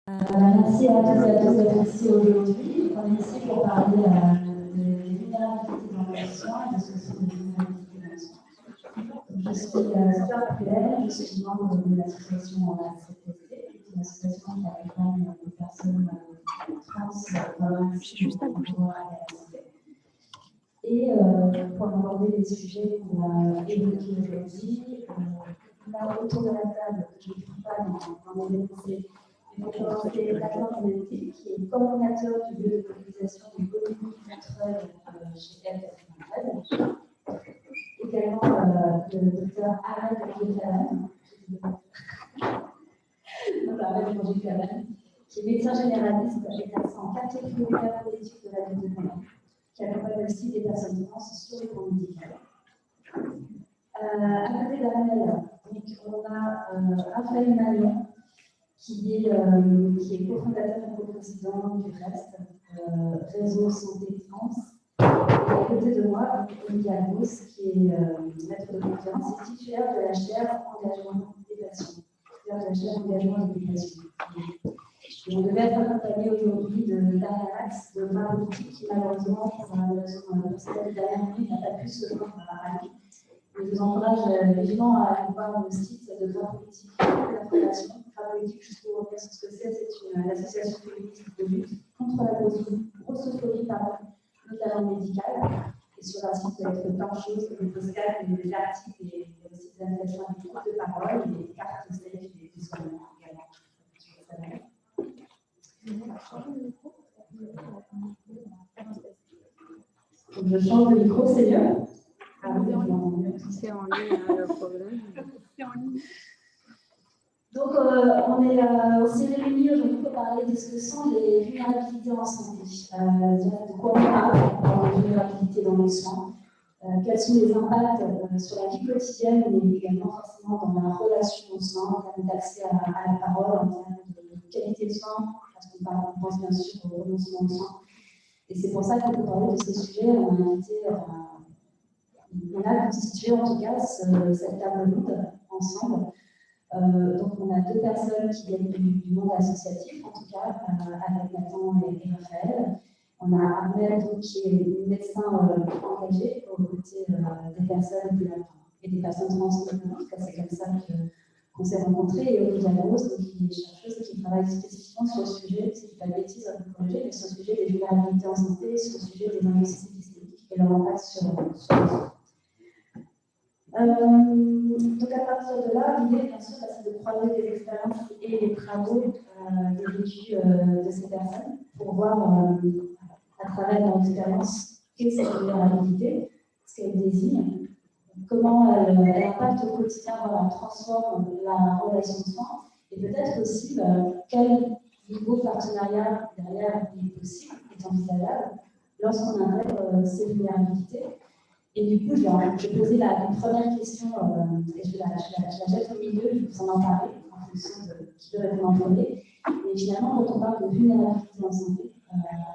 Merci à tous et à tous d'être ici aujourd'hui. On est ici pour parler des vulnérabilités dans les soins et de ce que sont les vulnérabilités dans les soins. Je suis Sœur Claire, je suis membre de l'association CPC, qui est une association qui accompagne les personnes trans juste à bouger. Et pour aborder les sujets qu'on va évoquer aujourd'hui, là autour de la table, je ne trouve pas dans mes énoncés. Donc, c'est Nathan Zanetti, qui est coordinateur du lieu de mobilisation du volume naturel chez F93. Également le docteur Ahmed Bourgiclamen, qui est médecin généraliste exerçant en quartier prioritaire politique de la ville de Paris, qui accompagne aussi des personnes trans sur les plans médicaux. À côté d'Amel, on a Raphaël Marion, qui est cofondateur et coprésident du REST, Réseau Santé Trans. Et à côté de moi, Olivia Gauss, qui est maître de conférence et titulaire de la chaire Engagement des patients. Et on devait être accompagné aujourd'hui de Darian Max, de Marotti, qui malheureusement, pour une raison personnelle derrière lui, n'a pas pu se rendre à Paris. Je vous encourage vivement à aller voir le site de Grave Politique d'information. Grave Politique, juste pour revenir sur ce que c'est une association féministe de lutte contre la grossophobie, notamment médicale. Et sur un site, vous avez plein de choses, des postcards, des articles, des invitations à des groupes de parole, et des cartes safe des soignants également. Donc je change de micro, c'est mieux. C'est en ligne, le problème. C'est en ligne. Donc, on s'est réunis aujourd'hui pour parler de ce que sont les vulnérabilités en santé. De quoi on parle dans les vulnérabilités dans les soins, quels sont les impacts sur la vie quotidienne, mais également forcément dans la relation aux soins, en termes d'accès à la parole, en termes de qualité de soins, parce qu'on pense bien sûr au renoncement aux soins. Et c'est pour ça que pour parler de ces sujets, on a constitué en tout cas cette table ronde ensemble. Donc on a deux personnes qui viennent du monde associatif, en tout cas, avec Nathan et Raphaël. On a Ahmed, qui est médecin engagé aux côtés des personnes et des personnes trans. En tout cas, c'est comme ça qu'on s'est rencontrés. Et Olivia Rose, qui est chercheuse qui travaille spécifiquement sur le sujet, si je ne dis pas de bêtises, mais sur le sujet des vulnérabilités en santé, sur le sujet des injustices systémiques et leur impact sur les soins. Donc à partir de là, l'idée, bien sûr, c'est de croiser les expériences et les travaux des vécus de ces personnes pour voir à travers leur expérience qu'est-ce que cette vulnérabilité, ce qu'elle désigne, comment elle impacte au quotidien, voilà, transforme la relation de soins, et peut-être aussi quel niveau partenariat derrière est possible, est envisageable, lorsqu'on intègre ces vulnérabilités. Et du coup, je vais poser la première question, et je la jette au milieu, je vous en parler en fonction de qui veut répondre en premier. Et finalement, quand on parle de vulnérabilité en santé,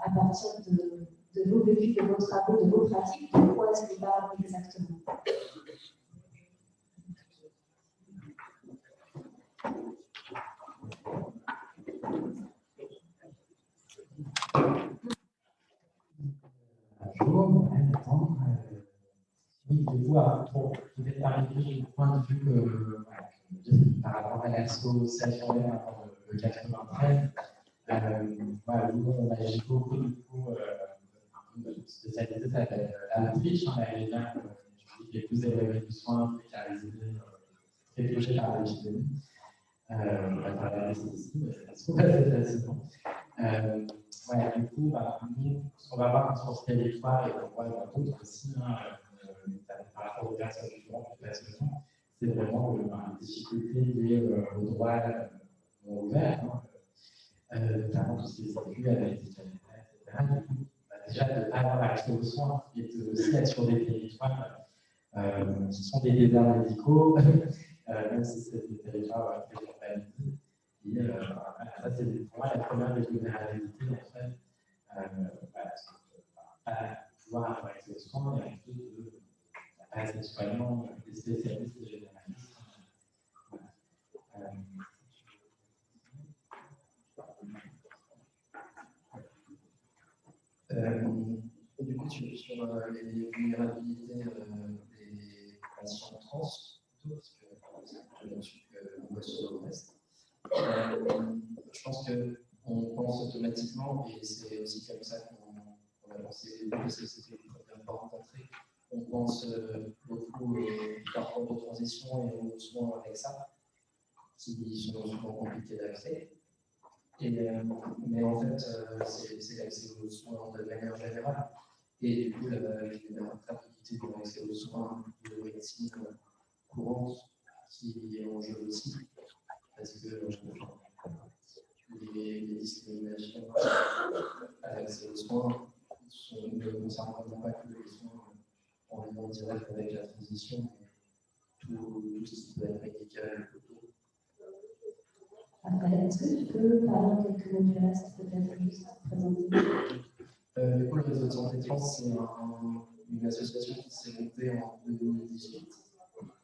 à partir de vos vécus, de vos travaux, de vos pratiques, de quoi est-ce qu'on parle exactement? Bonjour, Nathan. Oui, du coup, pour peut-être arriver au point de vue par rapport à l'association de 93, nous, on agit beaucoup, du coup, notre spécialité s'appelle Outreach, elle est là, je dis que vous avez du soin précarisé, très touché par l'épidémie, à travers les statistiques, c'est pas très facilement. Du coup, nous, ce qu'on va voir sur ce territoire, et on voit d'autres aussi, par rapport aux personnes vivantes, c'est vraiment les difficultés liées aux droits ouverts, notamment tout ce qui est statut avec les sanitaires, etc. Du coup, déjà, de ne pas avoir accès aux soins et de aussi être sur des territoires qui sont des déserts médicaux, même si c'est des territoires très urbanisés. Et ça, c'est pour moi la première des vulnérabilités, en fait, pouvoir avoir accès aux soins et ensuite de des soignants, des spécialistes et généralistes. sur les vulnérabilités des patients trans, plutôt, parce que c'est là-dessus qu'on voit sur le reste. Je pense qu'on pense automatiquement, et c'est aussi comme ça qu'on a pensé, parce que c'était une première porte d'entrée, on pense beaucoup au parcours de transition et aux soins avec ça, qui sont souvent compliqués d'accès. Mais en fait, c'est l'accès aux soins de manière générale. Et du coup, la rapidité de l'accès aux soins de médecine courante qui est en jeu aussi, parce que les discriminations à l'accès aux soins ne concernent vraiment pas que les soins en lien direct avec la transition, mais tout ce qui peut être médical autour. Après, est-ce que tu peux parler en quelques mots du reste, peut-être juste présenter? Du coup, le réseau de santé trans, c'est une association qui s'est montée en 2018.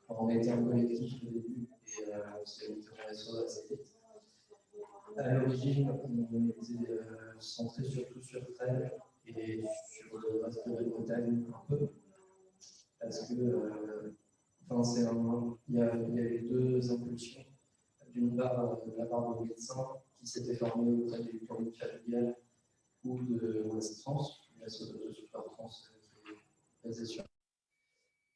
On était un collectif au début et on s'est monté en réseau assez vite. À l'origine, on était centré surtout sur Trèves et sur le reste de la Bretagne un peu, parce que il y a eu deux impulsions. D'une part, de la part de médecins qui s'étaient formés auprès du plan familial ou de West Trans, la société de support trans qui est basée sur.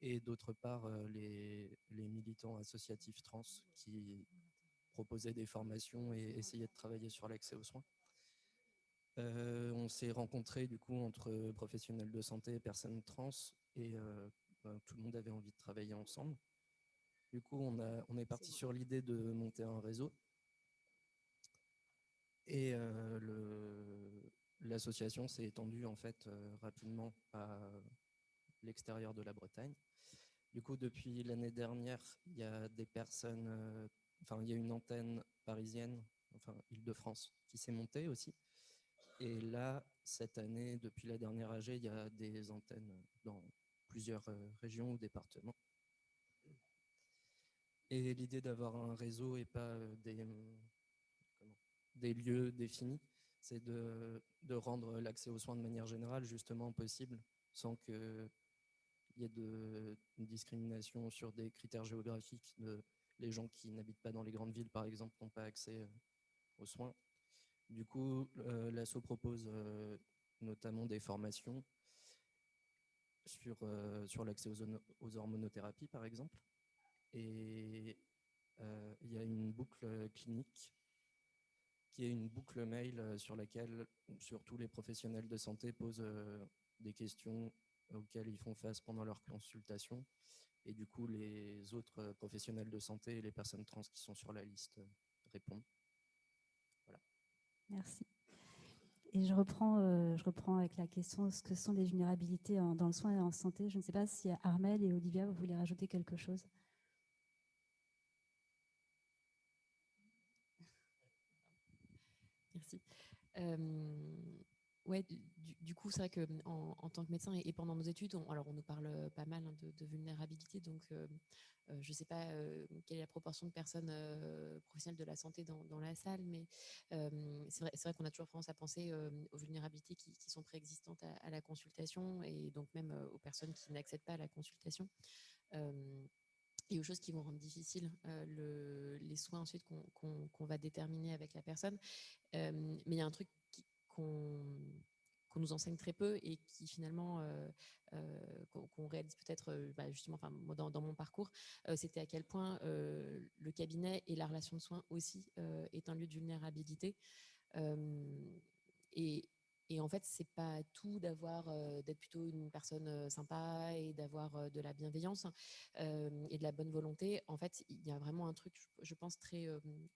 Et d'autre part, les militants associatifs trans qui proposaient des formations et essayaient de travailler sur l'accès aux soins. On s'est rencontrés du coup entre professionnels de santé et personnes trans et tout le monde avait envie de travailler ensemble. Du coup, on est parti sur l'idée de monter un réseau. Et l'association s'est étendue en fait rapidement à l'extérieur de la Bretagne. Du coup, depuis l'année dernière, il y a des personnes, il y a une antenne parisienne, Île-de-France, qui s'est montée aussi. Et là, cette année, depuis la dernière AG, il y a des antennes dans plusieurs régions ou départements. Et l'idée d'avoir un réseau et pas des lieux définis, c'est de rendre l'accès aux soins de manière générale justement possible, sans qu'il y ait de discrimination sur des critères géographiques. Les gens qui n'habitent pas dans les grandes villes, par exemple, n'ont pas accès aux soins. Du coup, l'ASSO propose notamment des formations sur l'accès aux hormonothérapies, par exemple. Et il y a une boucle clinique qui est une boucle mail sur laquelle surtout les professionnels de santé posent des questions auxquelles ils font face pendant leur consultation. Et du coup, les autres professionnels de santé et les personnes trans qui sont sur la liste répondent. Voilà. Merci. Et je reprends avec la question, ce que sont les vulnérabilités dans le soin et en santé. Je ne sais pas si Armelle et Olivia, vous voulez rajouter quelque chose? Merci. Ouais, du coup, c'est vrai qu'en tant que médecin et pendant nos études, on nous parle pas mal de vulnérabilité. Donc, je ne sais pas quelle est la proportion de personnes professionnelles de la santé dans la salle, mais c'est vrai qu'on a toujours tendance à penser aux vulnérabilités qui sont préexistantes à la consultation et donc même aux personnes qui n'accèdent pas à la consultation. Et aux choses qui vont rendre difficile les soins ensuite qu'on va déterminer avec la personne. Mais il y a un truc qu'on nous enseigne très peu et qui finalement qu'on réalise peut-être justement moi, dans mon parcours, c'était à quel point le cabinet et la relation de soins aussi est un lieu de vulnérabilité. Et en fait, c'est pas tout d'être plutôt une personne sympa et d'avoir de la bienveillance et de la bonne volonté. En fait, il y a vraiment un truc, je pense, très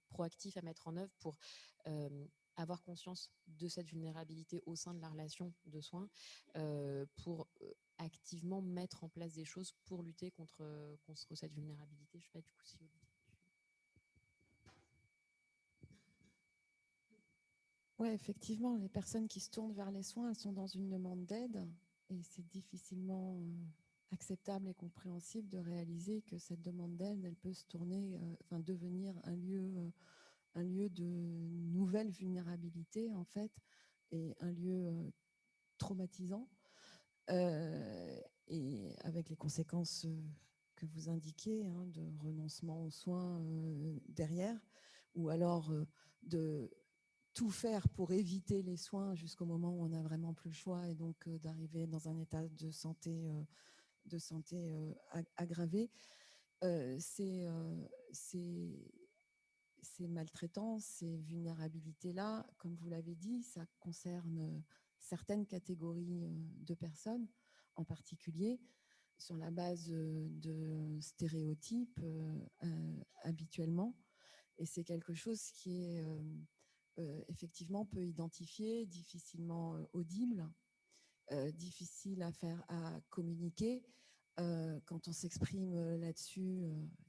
proactif à mettre en œuvre pour avoir conscience de cette vulnérabilité au sein de la relation de soins, pour activement mettre en place des choses pour lutter contre cette vulnérabilité. Je sais pas du coup si Oui, effectivement, les personnes qui se tournent vers les soins, elles sont dans une demande d'aide et c'est difficilement acceptable et compréhensible de réaliser que cette demande d'aide, elle peut se tourner, devenir un lieu de nouvelle vulnérabilité en fait, et un lieu traumatisant. et avec les conséquences que vous indiquez, hein, de renoncement aux soins derrière, ou alors de tout faire pour éviter les soins jusqu'au moment où on n'a vraiment plus le choix et donc d'arriver dans un état de santé aggravé. Ces maltraitances, ces vulnérabilités-là, comme vous l'avez dit, ça concerne certaines catégories de personnes, en particulier sur la base de stéréotypes habituellement. Et c'est quelque chose qui est effectivement peu identifié, difficilement audible, difficile à communiquer. Quand on s'exprime là-dessus,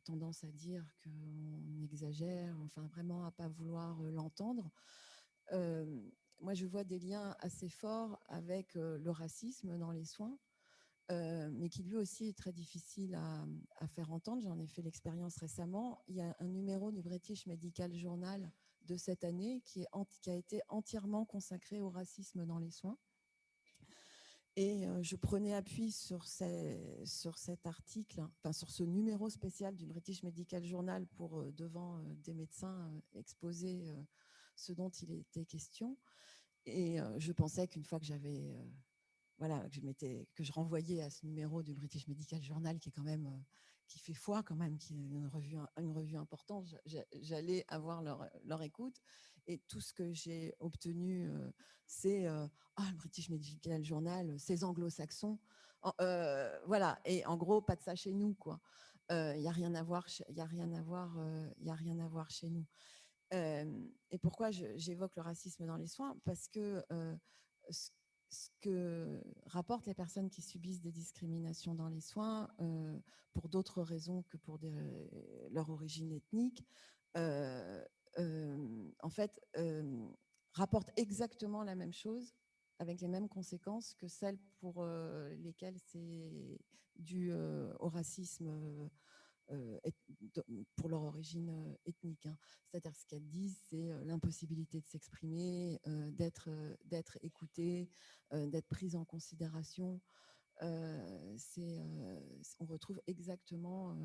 tendance à dire qu'on exagère, enfin vraiment à ne pas vouloir l'entendre. Moi, je vois des liens assez forts avec le racisme dans les soins, mais qui lui aussi est très difficile à faire entendre. J'en ai fait l'expérience récemment. Il y a un numéro du British Medical Journal de cette année qui a été entièrement consacré au racisme dans les soins. Et je prenais appui sur cet article, enfin sur ce numéro spécial du British Medical Journal pour, devant des médecins, exposer ce dont il était question. Et je pensais qu'une fois que j'avais, voilà, que je renvoyais à ce numéro du British Medical Journal qui est quand même, qui fait foi quand même, qui est une revue importante, j'allais avoir leur écoute. Et tout ce que j'ai obtenu, c'est le British Medical Journal, ces anglo-saxons. Voilà, et en gros, pas de ça chez nous, quoi. Il n'y a rien à voir, il n'y a rien à voir, il y a rien à voir chez nous. Et pourquoi j'évoque le racisme dans les soins? Parce que ce que rapportent les personnes qui subissent des discriminations dans les soins, pour d'autres raisons que pour leur origine ethnique, en fait, rapportent exactement la même chose, avec les mêmes conséquences que celles pour lesquelles c'est dû au racisme pour leur origine ethnique. Hein. C'est-à-dire ce qu'elles disent, c'est l'impossibilité de s'exprimer, d'être écoutée, d'être prise en considération. On retrouve exactement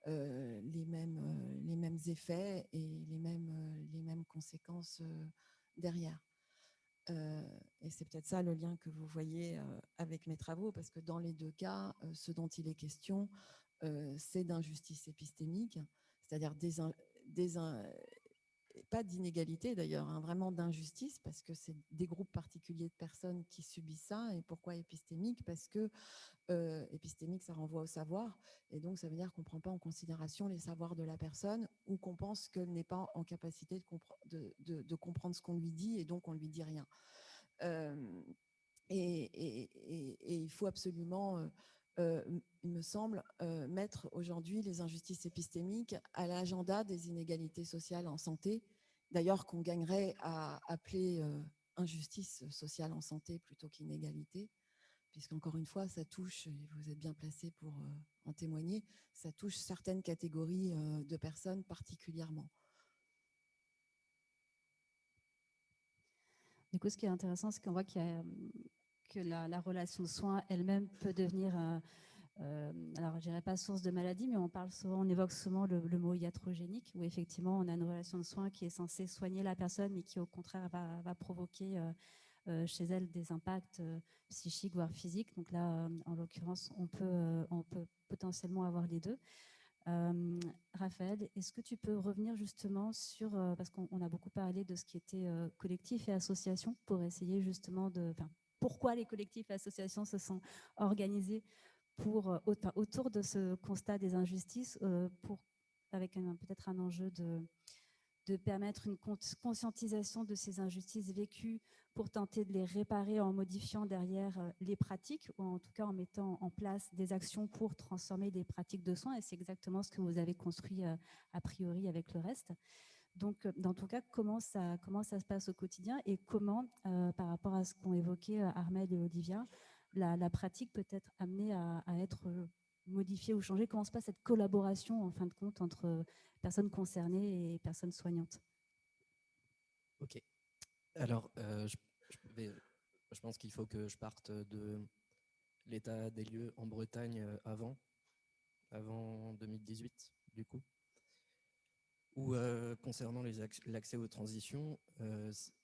les mêmes effets et les mêmes conséquences derrière. Et c'est peut-être ça le lien que vous voyez avec mes travaux, parce que dans les deux cas, ce dont il est question, c'est d'injustice épistémique, c'est-à-dire pas d'inégalité d'ailleurs, hein, vraiment d'injustice, parce que c'est des groupes particuliers de personnes qui subissent ça. Et pourquoi épistémique? Parce que épistémique, ça renvoie au savoir, et donc ça veut dire qu'on ne prend pas en considération les savoirs de la personne, ou qu'on pense qu'elle n'est pas en capacité de comprendre ce qu'on lui dit, et donc on ne lui dit rien. Et il faut absolument, il me semble, mettre aujourd'hui les injustices épistémiques à l'agenda des inégalités sociales en santé, d'ailleurs qu'on gagnerait à appeler injustice sociale en santé plutôt qu'inégalité, puisqu'encore une fois, ça touche, et vous êtes bien placé pour en témoigner, ça touche certaines catégories de personnes particulièrement. Du coup, ce qui est intéressant, c'est qu'on voit que la relation de soins elle-même peut devenir, alors je dirais pas source de maladie, mais on évoque souvent le mot iatrogénique, où effectivement on a une relation de soins qui est censée soigner la personne, mais qui au contraire va provoquer chez elle des impacts psychiques, voire physiques. Donc là, en l'occurrence, on peut potentiellement avoir les deux. Raphaël, est-ce que tu peux revenir justement sur, parce qu'on a beaucoup parlé de ce qui était collectif et association, pour essayer justement pourquoi les collectifs et associations se sont organisés autour de ce constat des injustices, avec peut-être un enjeu de permettre une conscientisation de ces injustices vécues pour tenter de les réparer en modifiant derrière les pratiques, ou en tout cas en mettant en place des actions pour transformer des pratiques de soins. Et c'est exactement ce que vous avez construit a priori avec le reste. Donc, dans tout cas, comment ça se passe au quotidien, et comment, par rapport à ce qu'ont évoqué Armelle et Olivia, la pratique peut être amenée à être modifiée ou changée? Comment se passe cette collaboration, en fin de compte, entre personnes concernées et personnes soignantes? Ok. Alors, je pense qu'il faut que je parte l'état des lieux en Bretagne avant 2018, du coup. Ou concernant l'accès aux transitions,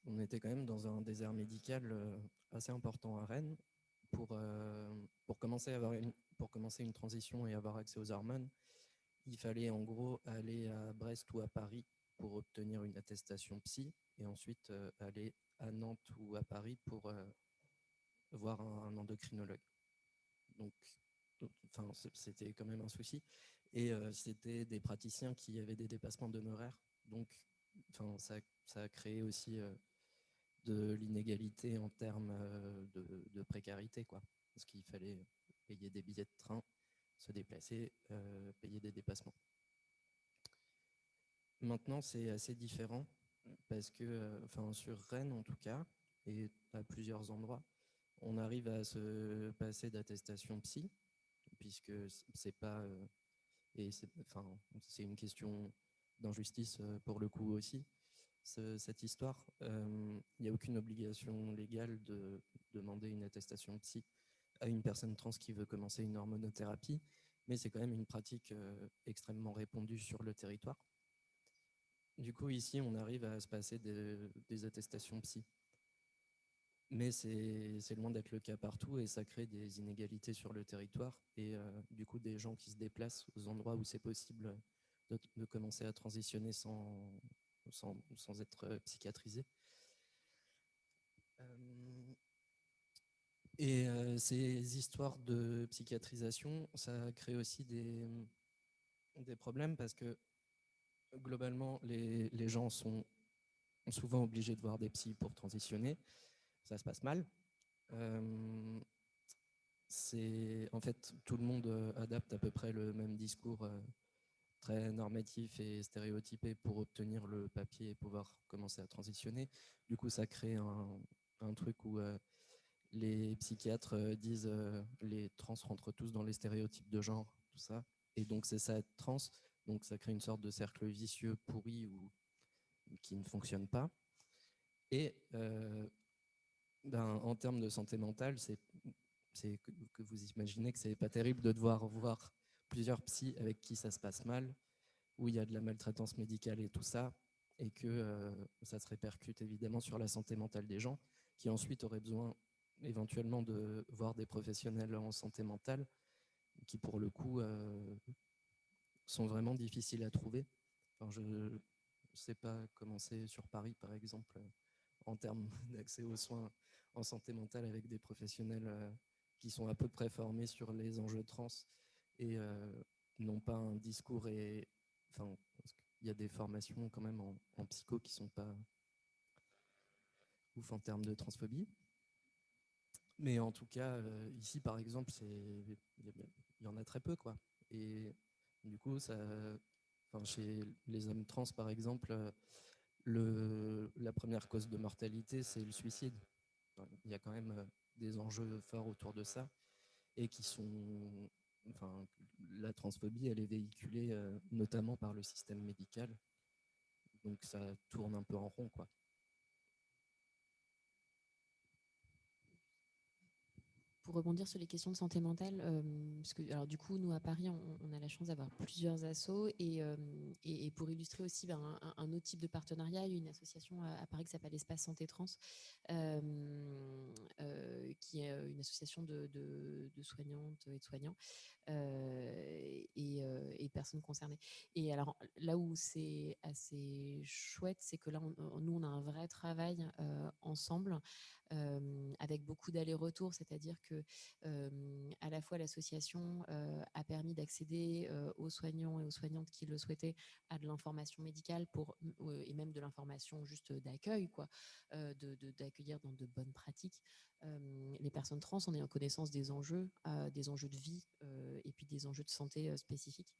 on était quand même dans un désert médical assez important à Rennes. Pour commencer une transition et avoir accès aux hormones, il fallait en gros aller à Brest ou à Paris pour obtenir une attestation psy et ensuite aller à Nantes ou à Paris pour voir un endocrinologue. Donc, enfin, c'était quand même un souci. Et c'était des praticiens qui avaient des dépassements d'honoraires. Donc, enfin, ça a créé aussi de l'inégalité en termes de précarité, quoi. Parce qu'il fallait payer des billets de train, se déplacer, payer des dépassements. Maintenant, c'est assez différent parce que, enfin, sur Rennes en tout cas, et à plusieurs endroits, on arrive à se passer d'attestation psy, puisque c'est pas, et c'est une question d'injustice pour le coup aussi. Cette histoire, il n'y a aucune obligation légale de demander une attestation psy à une personne trans qui veut commencer une hormonothérapie, mais c'est quand même une pratique extrêmement répandue sur le territoire. Du coup, ici, on arrive à se passer des attestations psy. Mais c'est loin d'être le cas partout et ça crée des inégalités sur le territoire et du coup des gens qui se déplacent aux endroits où c'est possible de commencer à transitionner sans être psychiatrisé. Et ces histoires de psychiatrisation, ça crée aussi des problèmes parce que globalement, les gens sont souvent obligés de voir des psys pour transitionner. Ça se passe mal. En fait, tout le monde adapte à peu près le même discours très normatif et stéréotypé pour obtenir le papier et pouvoir commencer à transitionner. Du coup, ça crée un truc où les psychiatres disent les trans rentrent tous dans les stéréotypes de genre, tout ça. Et donc, c'est ça être trans. Donc, ça crée une sorte de cercle vicieux pourri qui ne fonctionne pas. Et en termes de santé mentale, c'est que vous imaginez que c'est pas terrible de devoir voir plusieurs psys avec qui ça se passe mal, où il y a de la maltraitance médicale et tout ça, et que ça se répercute évidemment sur la santé mentale des gens, qui ensuite auraient besoin éventuellement de voir des professionnels en santé mentale, qui pour le coup sont vraiment difficiles à trouver. Enfin, je ne sais pas comment c'est sur Paris, par exemple, en termes d'accès aux soins en santé mentale avec des professionnels qui sont à peu près formés sur les enjeux trans et n'ont pas un discours parce qu'il y a des formations quand même en psycho qui sont pas ouf en termes de transphobie. Mais en tout cas, ici par exemple, il y en a très peu, quoi. Et du coup, chez les hommes trans par exemple, la première cause de mortalité, c'est le suicide. Il y a quand même des enjeux forts autour de ça et la transphobie, elle est véhiculée notamment par le système médical. Donc ça tourne un peu en rond, quoi. Pour rebondir sur les questions de santé mentale, parce que alors du coup nous à Paris on a la chance d'avoir plusieurs assos et pour illustrer aussi un autre type de partenariat, il y a une association à Paris qui s'appelle Espace Santé Trans, qui est une association de soignantes et de soignants et de personnes concernées. Et alors là où c'est assez chouette, c'est que là nous on a un vrai travail ensemble. Avec beaucoup d'allers-retours, c'est-à-dire que à la fois l'association a permis d'accéder aux soignants et aux soignantes qui le souhaitaient à de l'information médicale et même de l'information juste d'accueil, quoi, d'accueillir dans de bonnes pratiques les personnes trans en ayant connaissance des enjeux de vie et puis des enjeux de santé spécifiques.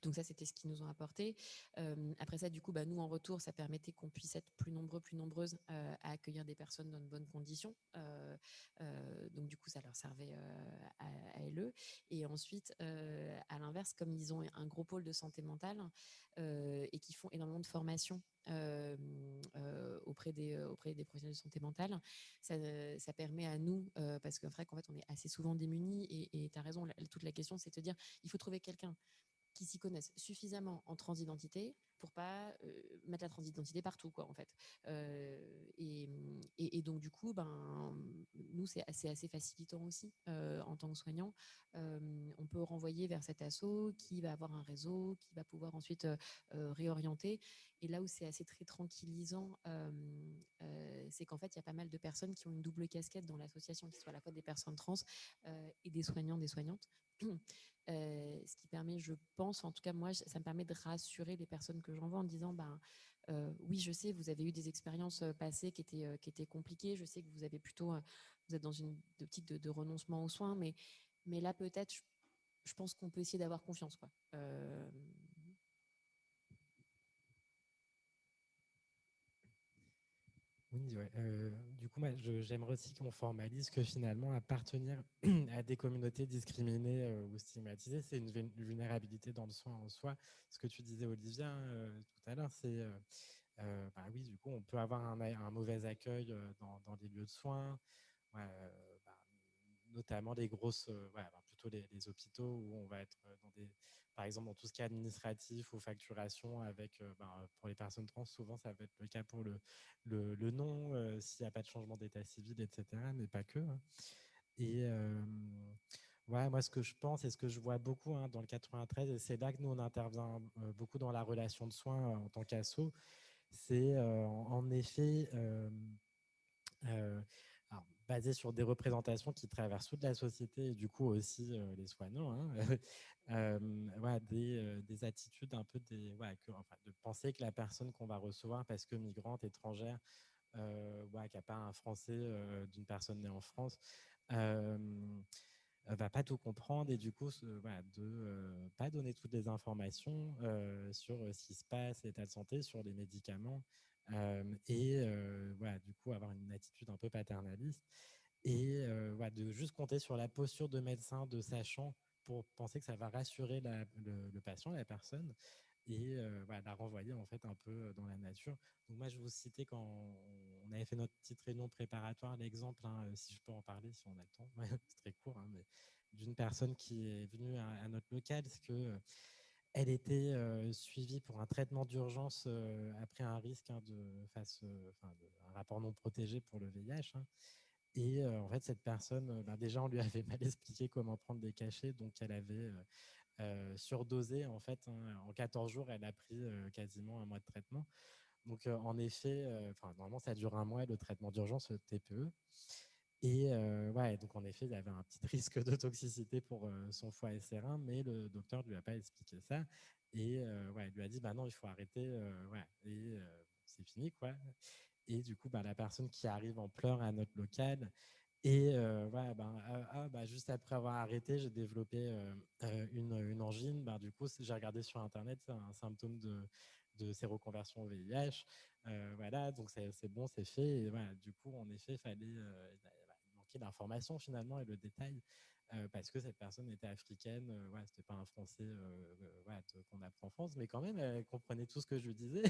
Donc ça, c'était ce qu'ils nous ont apporté. Après ça, du coup, nous, en retour, ça permettait qu'on puisse être plus nombreux, plus nombreuses à accueillir des personnes dans de bonnes conditions. Donc du coup, ça leur servait à eux. Et ensuite, à l'inverse, comme ils ont un gros pôle de santé mentale et qui font énormément de formations auprès des professionnels de santé mentale. Ça permet à nous, parce qu'en fait, on est assez souvent démunis, et tu as raison, toute la question, c'est de te dire, il faut trouver quelqu'un qui s'y connaissent suffisamment en transidentité pour pas mettre la transidentité partout, quoi, en fait. Et donc, du coup, nous, c'est assez facilitant aussi en tant que soignant. On peut renvoyer vers cet asso qui va avoir un réseau, qui va pouvoir ensuite réorienter. Et là où c'est assez très tranquillisant, c'est qu'en fait, il y a pas mal de personnes qui ont une double casquette dans l'association, qui sont à la fois des personnes trans et des soignants, des soignantes. Ce qui permet, je pense, en tout cas moi, ça me permet de rassurer les personnes que j'envoie en disant, oui, je sais, vous avez eu des expériences passées qui étaient compliquées, je sais que vous avez plutôt, vous êtes dans une optique de renoncement aux soins, mais là peut-être, je pense qu'on peut essayer d'avoir confiance, quoi. Oui, ouais. Du coup, moi, j'aimerais aussi qu'on formalise que finalement, appartenir à des communautés discriminées ou stigmatisées, c'est une vulnérabilité dans le soin en soi. Ce que tu disais, Olivia, tout à l'heure, c'est oui, du coup, on peut avoir un mauvais accueil dans les lieux de soins, ouais, notamment les grosses, plutôt les hôpitaux où on va être par exemple, dans tout ce qui est administratif ou facturation avec, pour les personnes trans, souvent ça va être le cas pour le nom, s'il n'y a pas de changement d'état civil, etc., mais pas que, hein. Et moi, ce que je pense et ce que je vois beaucoup dans le 93, et c'est là que nous, on intervient beaucoup dans la relation de soins en tant qu'asso, c'est en effet alors, basé sur des représentations qui traversent toute la société et du coup aussi les soignants, hein, des attitudes un peu de penser que la personne qu'on va recevoir parce que migrante, étrangère, qui n'a pas un français d'une personne née en France, va pas tout comprendre et du coup de pas donner toutes les informations sur ce qui se passe, l'état de santé, sur les médicaments du coup avoir une attitude un peu paternaliste et de juste compter sur la posture de médecin, de sachant pour penser que ça va rassurer le patient, la personne et la renvoyer en fait un peu dans la nature. Donc moi je vous citais quand on avait fait notre petite réunion préparatoire l'exemple, si je peux en parler si on a le temps, c'est très court, mais d'une personne qui est venue à notre local, parce que elle était suivie pour un traitement d'urgence après un risque un rapport non protégé pour le VIH. Et en fait, cette personne, déjà, on lui avait mal expliqué comment prendre des cachets, donc elle avait surdosé. En fait, en 14 jours, elle a pris quasiment un mois de traitement. Donc, en effet, normalement, ça dure un mois, le traitement d'urgence, le TPE. Et donc en effet, il y avait un petit risque de toxicité pour son foie et ses reins, mais le docteur ne lui a pas expliqué ça. Et il lui a dit, non, il faut arrêter, et c'est fini, quoi. Et du coup, la personne qui arrive en pleurs à notre local, et juste après avoir arrêté, j'ai développé une angine. Du coup, j'ai regardé sur Internet, c'est un symptôme de séroconversion au VIH. Voilà, donc c'est bon, c'est fait. Et voilà, du coup, en effet, il fallait manquer d'informations finalement et le détail. Parce que cette personne était africaine, c'était pas un français qu'on apprend en France, mais quand même, elle comprenait tout ce que je lui disais.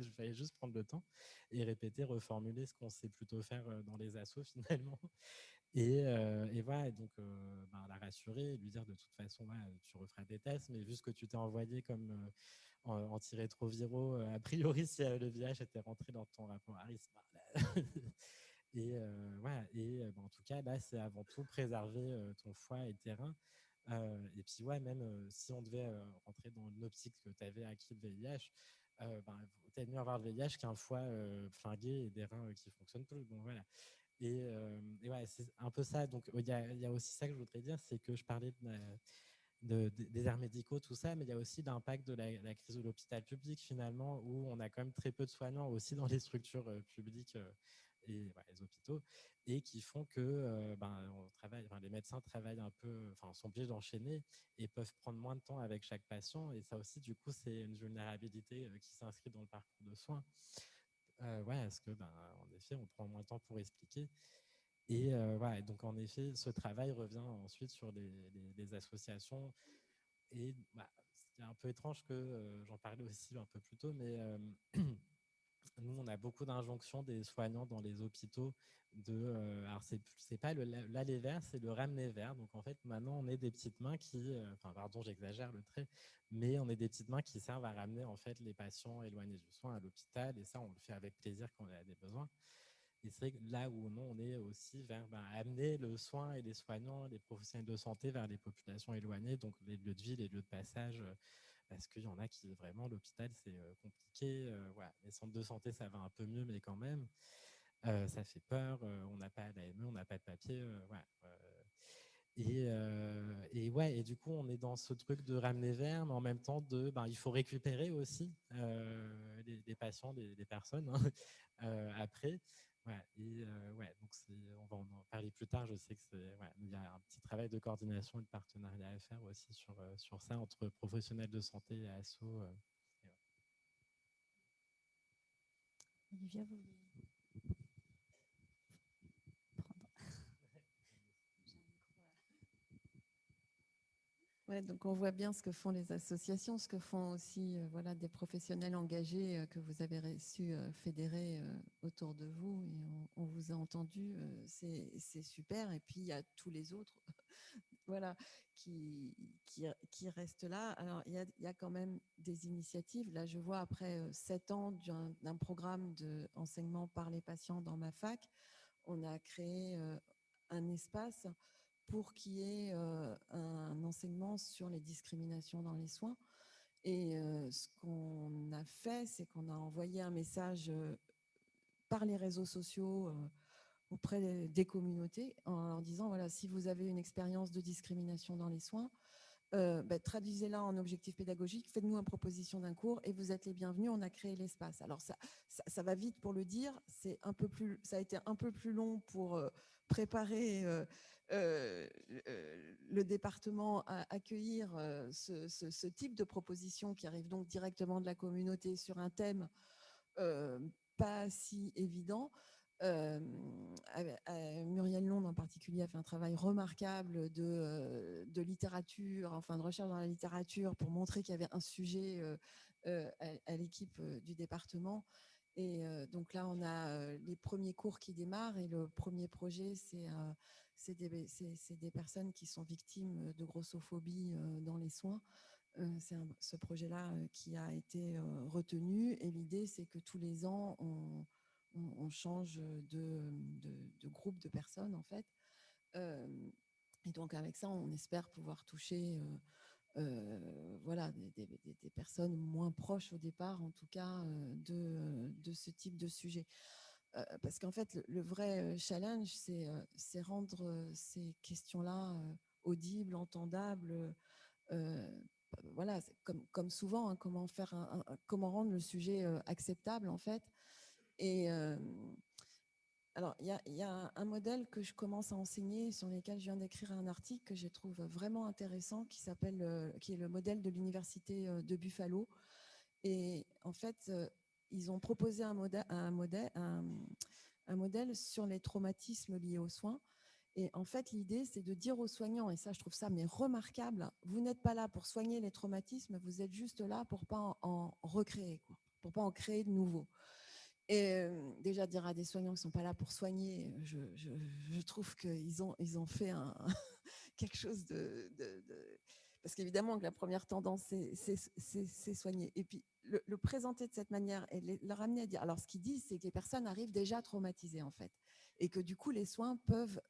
Il fallait juste prendre le temps et répéter, reformuler ce qu'on sait plutôt faire dans les assos finalement. Et voilà, donc la rassurer et lui dire de toute façon, tu referas des tests, mais vu ce que tu t'es envoyé comme antirétroviraux, a priori, si le VIH était rentré dans ton rapport à risque, et en tout cas, là, c'est avant tout préserver ton foie et tes reins. Et puis, même si on devait rentrer dans une optique que tu avais acquis le VIH, peut-être mieux avoir le VIH qu'un foie flingué et des reins qui ne fonctionnent plus. Bon, voilà. Et c'est un peu ça. Donc, il y a aussi ça que je voudrais dire, c'est que je parlais des airs médicaux, tout ça, mais il y a aussi l'impact de la crise de l'hôpital public, finalement, où on a quand même très peu de soignants aussi dans les structures publiques et les hôpitaux, et qui font que les médecins travaillent un peu, sont obligés d'enchaîner et peuvent prendre moins de temps avec chaque patient. Et ça aussi, du coup, c'est une vulnérabilité qui s'inscrit dans le parcours de soins. Parce que, en effet, on prend moins de temps pour expliquer. Et donc, en effet, ce travail revient ensuite sur les associations. Et c'est un peu étrange que j'en parlais aussi un peu plus tôt, mais nous, on a beaucoup d'injonctions des soignants dans les hôpitaux alors c'est pas l'aller vers, c'est le ramener vers. Donc en fait, maintenant, on est des petites mains enfin pardon, j'exagère le trait, mais on est des petites mains qui servent à ramener en fait les patients éloignés du soin à l'hôpital, et ça, on le fait avec plaisir quand on a des besoins. Et c'est vrai que là où non, on est aussi vers amener le soin et les soignants, les professionnels de santé vers les populations éloignées, donc les lieux de vie, les lieux de passage, parce qu'il y en a qui vraiment, l'hôpital, c'est compliqué. Voilà. Les centres de santé, ça va un peu mieux, mais quand même, ça fait peur. On n'a pas d'AME, on n'a pas de papier. Voilà. Et du coup, on est dans ce truc de ramener vers, mais en même temps, il faut récupérer aussi les patients, les personnes hein, après. Ouais, donc on va en parler plus tard. Je sais que il y a un petit travail de coordination et de partenariat à faire aussi sur ça entre professionnels de santé et asso. Olivia, vous Ouais, donc on voit bien ce que font les associations, ce que font aussi voilà, des professionnels engagés que vous avez su fédérer autour de vous, et on vous a entendu, c'est super. Et puis il y a tous les autres voilà, qui restent là. Alors il y a quand même des initiatives. Là, je vois après 7 ans d'un programme d'enseignement par les patients dans ma fac, on a créé un espace pour qu'il y ait un enseignement sur les discriminations dans les soins. Et ce qu'on a fait, c'est qu'on a envoyé un message par les réseaux sociaux auprès des communautés en leur disant, voilà, si vous avez une expérience de discrimination dans les soins, traduisez-la en objectif pédagogique, faites-nous une proposition d'un cours et vous êtes les bienvenus, on a créé l'espace. Alors ça va vite pour le dire, ça a été un peu plus long pour préparer le département à accueillir ce type de proposition qui arrive donc directement de la communauté sur un thème pas si évident. Muriel Londe en particulier a fait un travail remarquable de littérature, enfin de recherche dans la littérature pour montrer qu'il y avait un sujet à l'équipe du département. Et donc là, on a les premiers cours qui démarrent, et le premier projet, c'est des personnes qui sont victimes de grossophobie dans les soins. C'est ce projet-là qui a été retenu, et l'idée, c'est que tous les ans, on change de groupe de personnes, en fait. Et donc, avec ça, on espère pouvoir toucher voilà, des personnes moins proches au départ, en tout cas, de ce type de sujet. Parce qu'en fait, le vrai challenge, c'est rendre ces questions-là audibles, entendables. Voilà, comme souvent, hein, comment rendre le sujet acceptable, en fait. Et alors, il y a un modèle que je commence à enseigner, sur lequel je viens d'écrire un article que je trouve vraiment intéressant, qui est le modèle de l'université de Buffalo. Et en fait, ils ont proposé un modèle sur les traumatismes liés aux soins. Et en fait, l'idée, c'est de dire aux soignants, et ça, je trouve ça mais remarquable, vous n'êtes pas là pour soigner les traumatismes, vous êtes juste là pour ne pas en recréer, quoi, pour ne pas en créer de nouveaux. Et déjà, dire à des soignants qui ne sont pas là pour soigner, je trouve qu'ils ont fait quelque chose Parce qu'évidemment, que la première tendance, c'est soigner. Et puis, le présenter de cette manière et le ramener à dire... Alors, ce qu'ils disent, c'est que les personnes arrivent déjà traumatisées, en fait. Et que du coup, les soins peuvent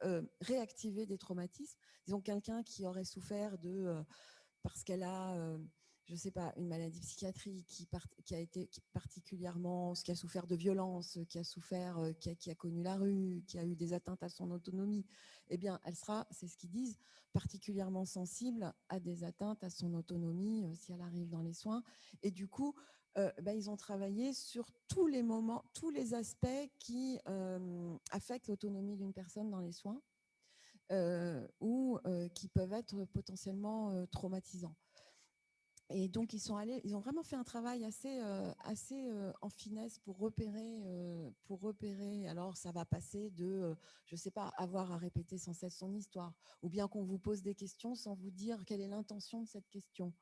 réactiver des traumatismes. Disons, quelqu'un qui aurait souffert parce qu'elle a... je ne sais pas, une maladie psychiatrique qui a été particulièrement, qui a souffert de violence, qui a connu la rue, qui a eu des atteintes à son autonomie, eh bien, elle sera, c'est ce qu'ils disent, particulièrement sensible à des atteintes à son autonomie si elle arrive dans les soins. Et du coup, ils ont travaillé sur tous les moments, tous les aspects qui affectent l'autonomie d'une personne dans les soins ou qui peuvent être potentiellement traumatisants. Et donc, ils ont vraiment fait un travail assez en finesse pour repérer. Alors, ça va passer de, je ne sais pas, avoir à répéter sans cesse son histoire, ou bien qu'on vous pose des questions sans vous dire quelle est l'intention de cette question,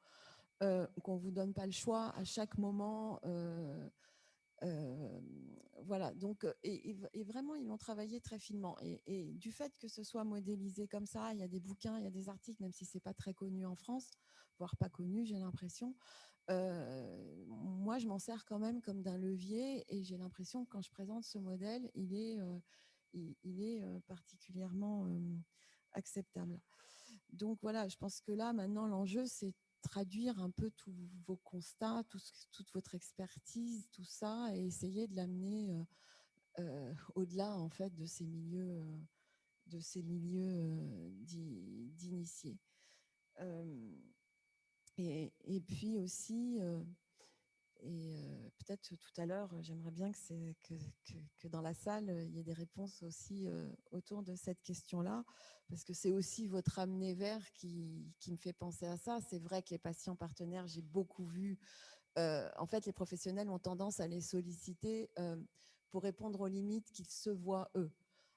qu'on ne vous donne pas le choix à chaque moment Voilà, donc, et vraiment, ils l'ont travaillé très finement. Et du fait que ce soit modélisé comme ça, il y a des bouquins, il y a des articles, même si ce n'est pas très connu en France, voire pas connu, j'ai l'impression. Moi, je m'en sers quand même comme d'un levier et j'ai l'impression que quand je présente ce modèle, il est particulièrement acceptable. Donc voilà, je pense que là, maintenant, l'enjeu, c'est traduire un peu tous vos constats, toute votre expertise, tout ça, et essayer de l'amener au-delà en fait de ces milieux d'initiés. Et puis aussi, peut-être tout à l'heure, j'aimerais bien que dans la salle, il y ait des réponses aussi autour de cette question-là, parce que c'est aussi votre amener vers qui me fait penser à ça. C'est vrai que les patients partenaires, j'ai beaucoup vu, en fait, les professionnels ont tendance à les solliciter pour répondre aux limites qu'ils se voient eux.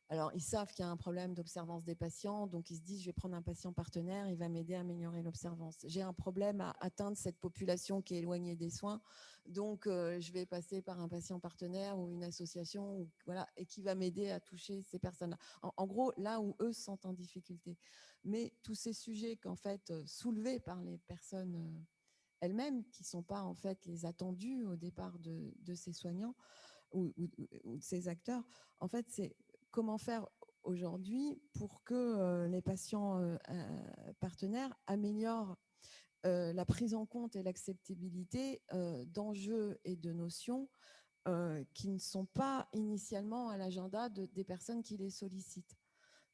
Alors, ils savent qu'il y a un problème d'observance des patients, donc ils se disent, je vais prendre un patient partenaire, il va m'aider à améliorer l'observance. J'ai un problème à atteindre cette population qui est éloignée des soins, donc je vais passer par un patient partenaire ou une association, ou, voilà, et qui va m'aider à toucher ces personnes-là. En gros, là où eux se sentent en difficulté. Mais tous ces sujets qu'en fait, soulevés par les personnes elles-mêmes, qui ne sont pas en fait les attendus au départ de ces soignants ou de ces acteurs, en fait, c'est comment faire aujourd'hui pour que les patients partenaires améliorent la prise en compte et l'acceptabilité d'enjeux et de notions qui ne sont pas initialement à l'agenda des personnes qui les sollicitent.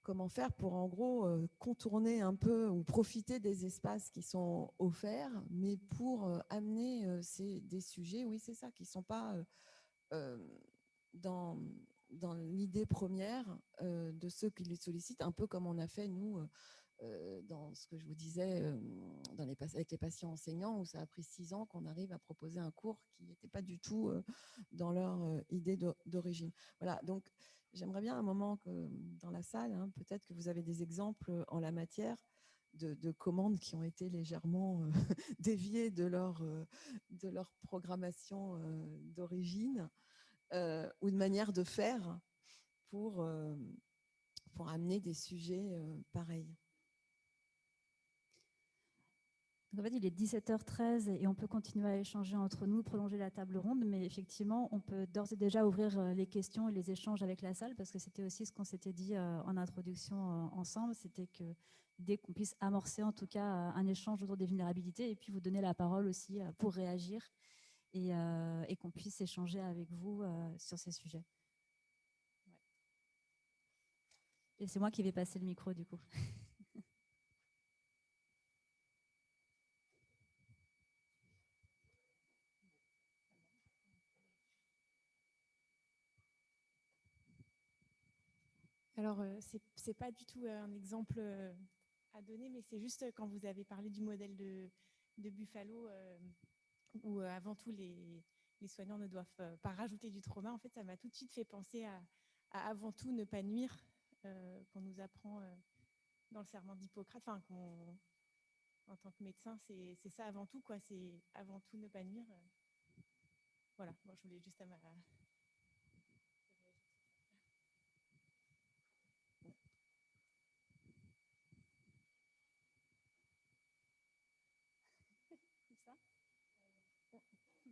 Comment faire pour, en gros, contourner un peu ou profiter des espaces qui sont offerts, mais pour amener des sujets, oui, c'est ça, qui ne sont pas dans l'idée première de ceux qui les sollicitent, un peu comme on a fait, nous, dans ce que je vous disais, avec les patients enseignants, où ça a pris 6 ans qu'on arrive à proposer un cours qui n'était pas du tout dans leur idée d'origine. Voilà, donc j'aimerais bien un moment que dans la salle, hein, peut-être que vous avez des exemples en la matière de commandes qui ont été légèrement déviées de leur programmation d'origine ou de manière de faire pour amener des sujets pareils. Donc en fait, il est 17h13 et on peut continuer à échanger entre nous, prolonger la table ronde, mais effectivement, on peut d'ores et déjà ouvrir les questions et les échanges avec la salle, parce que c'était aussi ce qu'on s'était dit en introduction ensemble, c'était que dès qu'on puisse amorcer en tout cas un échange autour des vulnérabilités et puis vous donner la parole aussi pour réagir et qu'on puisse échanger avec vous sur ces sujets. Ouais. Et c'est moi qui vais passer le micro du coup. Alors, ce n'est pas du tout un exemple à donner, mais c'est juste quand vous avez parlé du modèle de Buffalo, où avant tout, les soignants ne doivent pas rajouter du trauma. En fait, ça m'a tout de suite fait penser à avant tout ne pas nuire, qu'on nous apprend dans le serment d'Hippocrate. Enfin, en tant que médecin, c'est ça avant tout, quoi. C'est avant tout ne pas nuire. Voilà, bon, je voulais juste ça.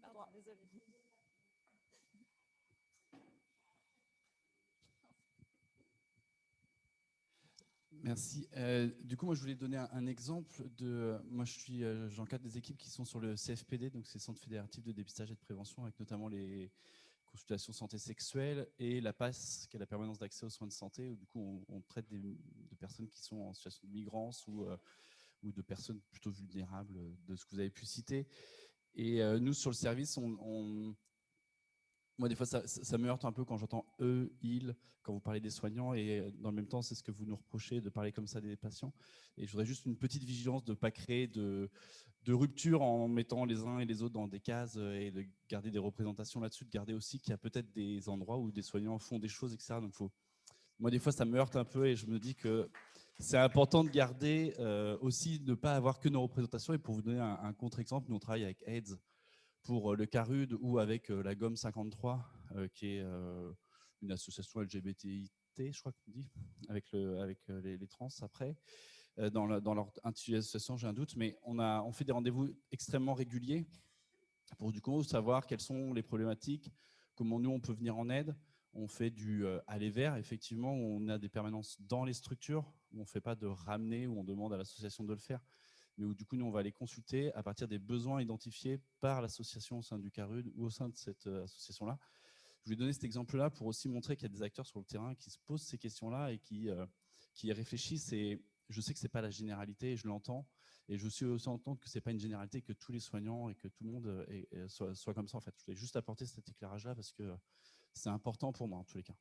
Pardon, désolée. Merci. Du coup, moi, je voulais donner un exemple de. Moi, j'encadre des équipes qui sont sur le CFPD, donc c'est Centre fédératif de dépistage et de prévention, avec notamment les consultations santé sexuelle et la PASS, qui est la permanence d'accès aux soins de santé, où du coup, on traite de personnes qui sont en situation de migrance ou de personnes plutôt vulnérables, de ce que vous avez pu citer. Et nous, sur le service, moi, des fois, ça me heurte un peu quand j'entends eux, ils, quand vous parlez des soignants, et dans le même temps, c'est ce que vous nous reprochez de parler comme ça des patients. Et je voudrais juste une petite vigilance de ne pas créer de rupture en mettant les uns et les autres dans des cases et de garder des représentations là-dessus, de garder aussi qu'il y a peut-être des endroits où des soignants font des choses, etc. Donc, moi, des fois, ça me heurte un peu et je me dis que c'est important de garder aussi, de ne pas avoir que nos représentations. Et pour vous donner un contre-exemple, nous, on travaille avec AIDS, pour le CARUD ou avec la GOM 53, qui est une association LGBTI, je crois qu'on dit, avec les trans après. Dans leur association, j'ai un doute, mais on fait des rendez-vous extrêmement réguliers pour du coup savoir quelles sont les problématiques, comment nous on peut venir en aide. On fait du aller vers, effectivement, où on a des permanences dans les structures, où on ne fait pas de ramener, où on demande à l'association de le faire, mais où du coup nous on va les consulter à partir des besoins identifiés par l'association au sein du CARUD ou au sein de cette association-là. Je vais donner cet exemple-là pour aussi montrer qu'il y a des acteurs sur le terrain qui se posent ces questions-là et qui y réfléchissent. Et je sais que ce n'est pas la généralité, et je l'entends. Et je suis aussi entendre que ce n'est pas une généralité, que tous les soignants et que tout le monde soit comme ça. En fait, je voulais juste apporter cet éclairage-là parce que c'est important pour moi en tous les cas.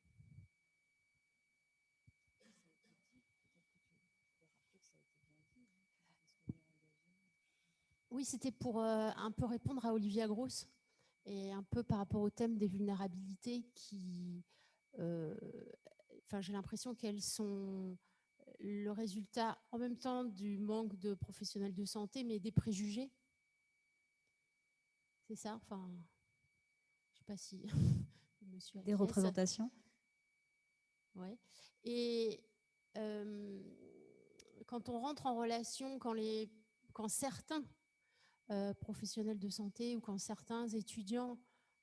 Oui, c'était pour un peu répondre à Olivia Gross et un peu par rapport au thème des vulnérabilités qui, j'ai l'impression qu'elles sont le résultat en même temps du manque de professionnels de santé, mais des préjugés. C'est ça, enfin, je ne sais pas si monsieur des représentations. Ouais. Et quand on rentre en relation, quand certains professionnels de santé ou quand certains étudiants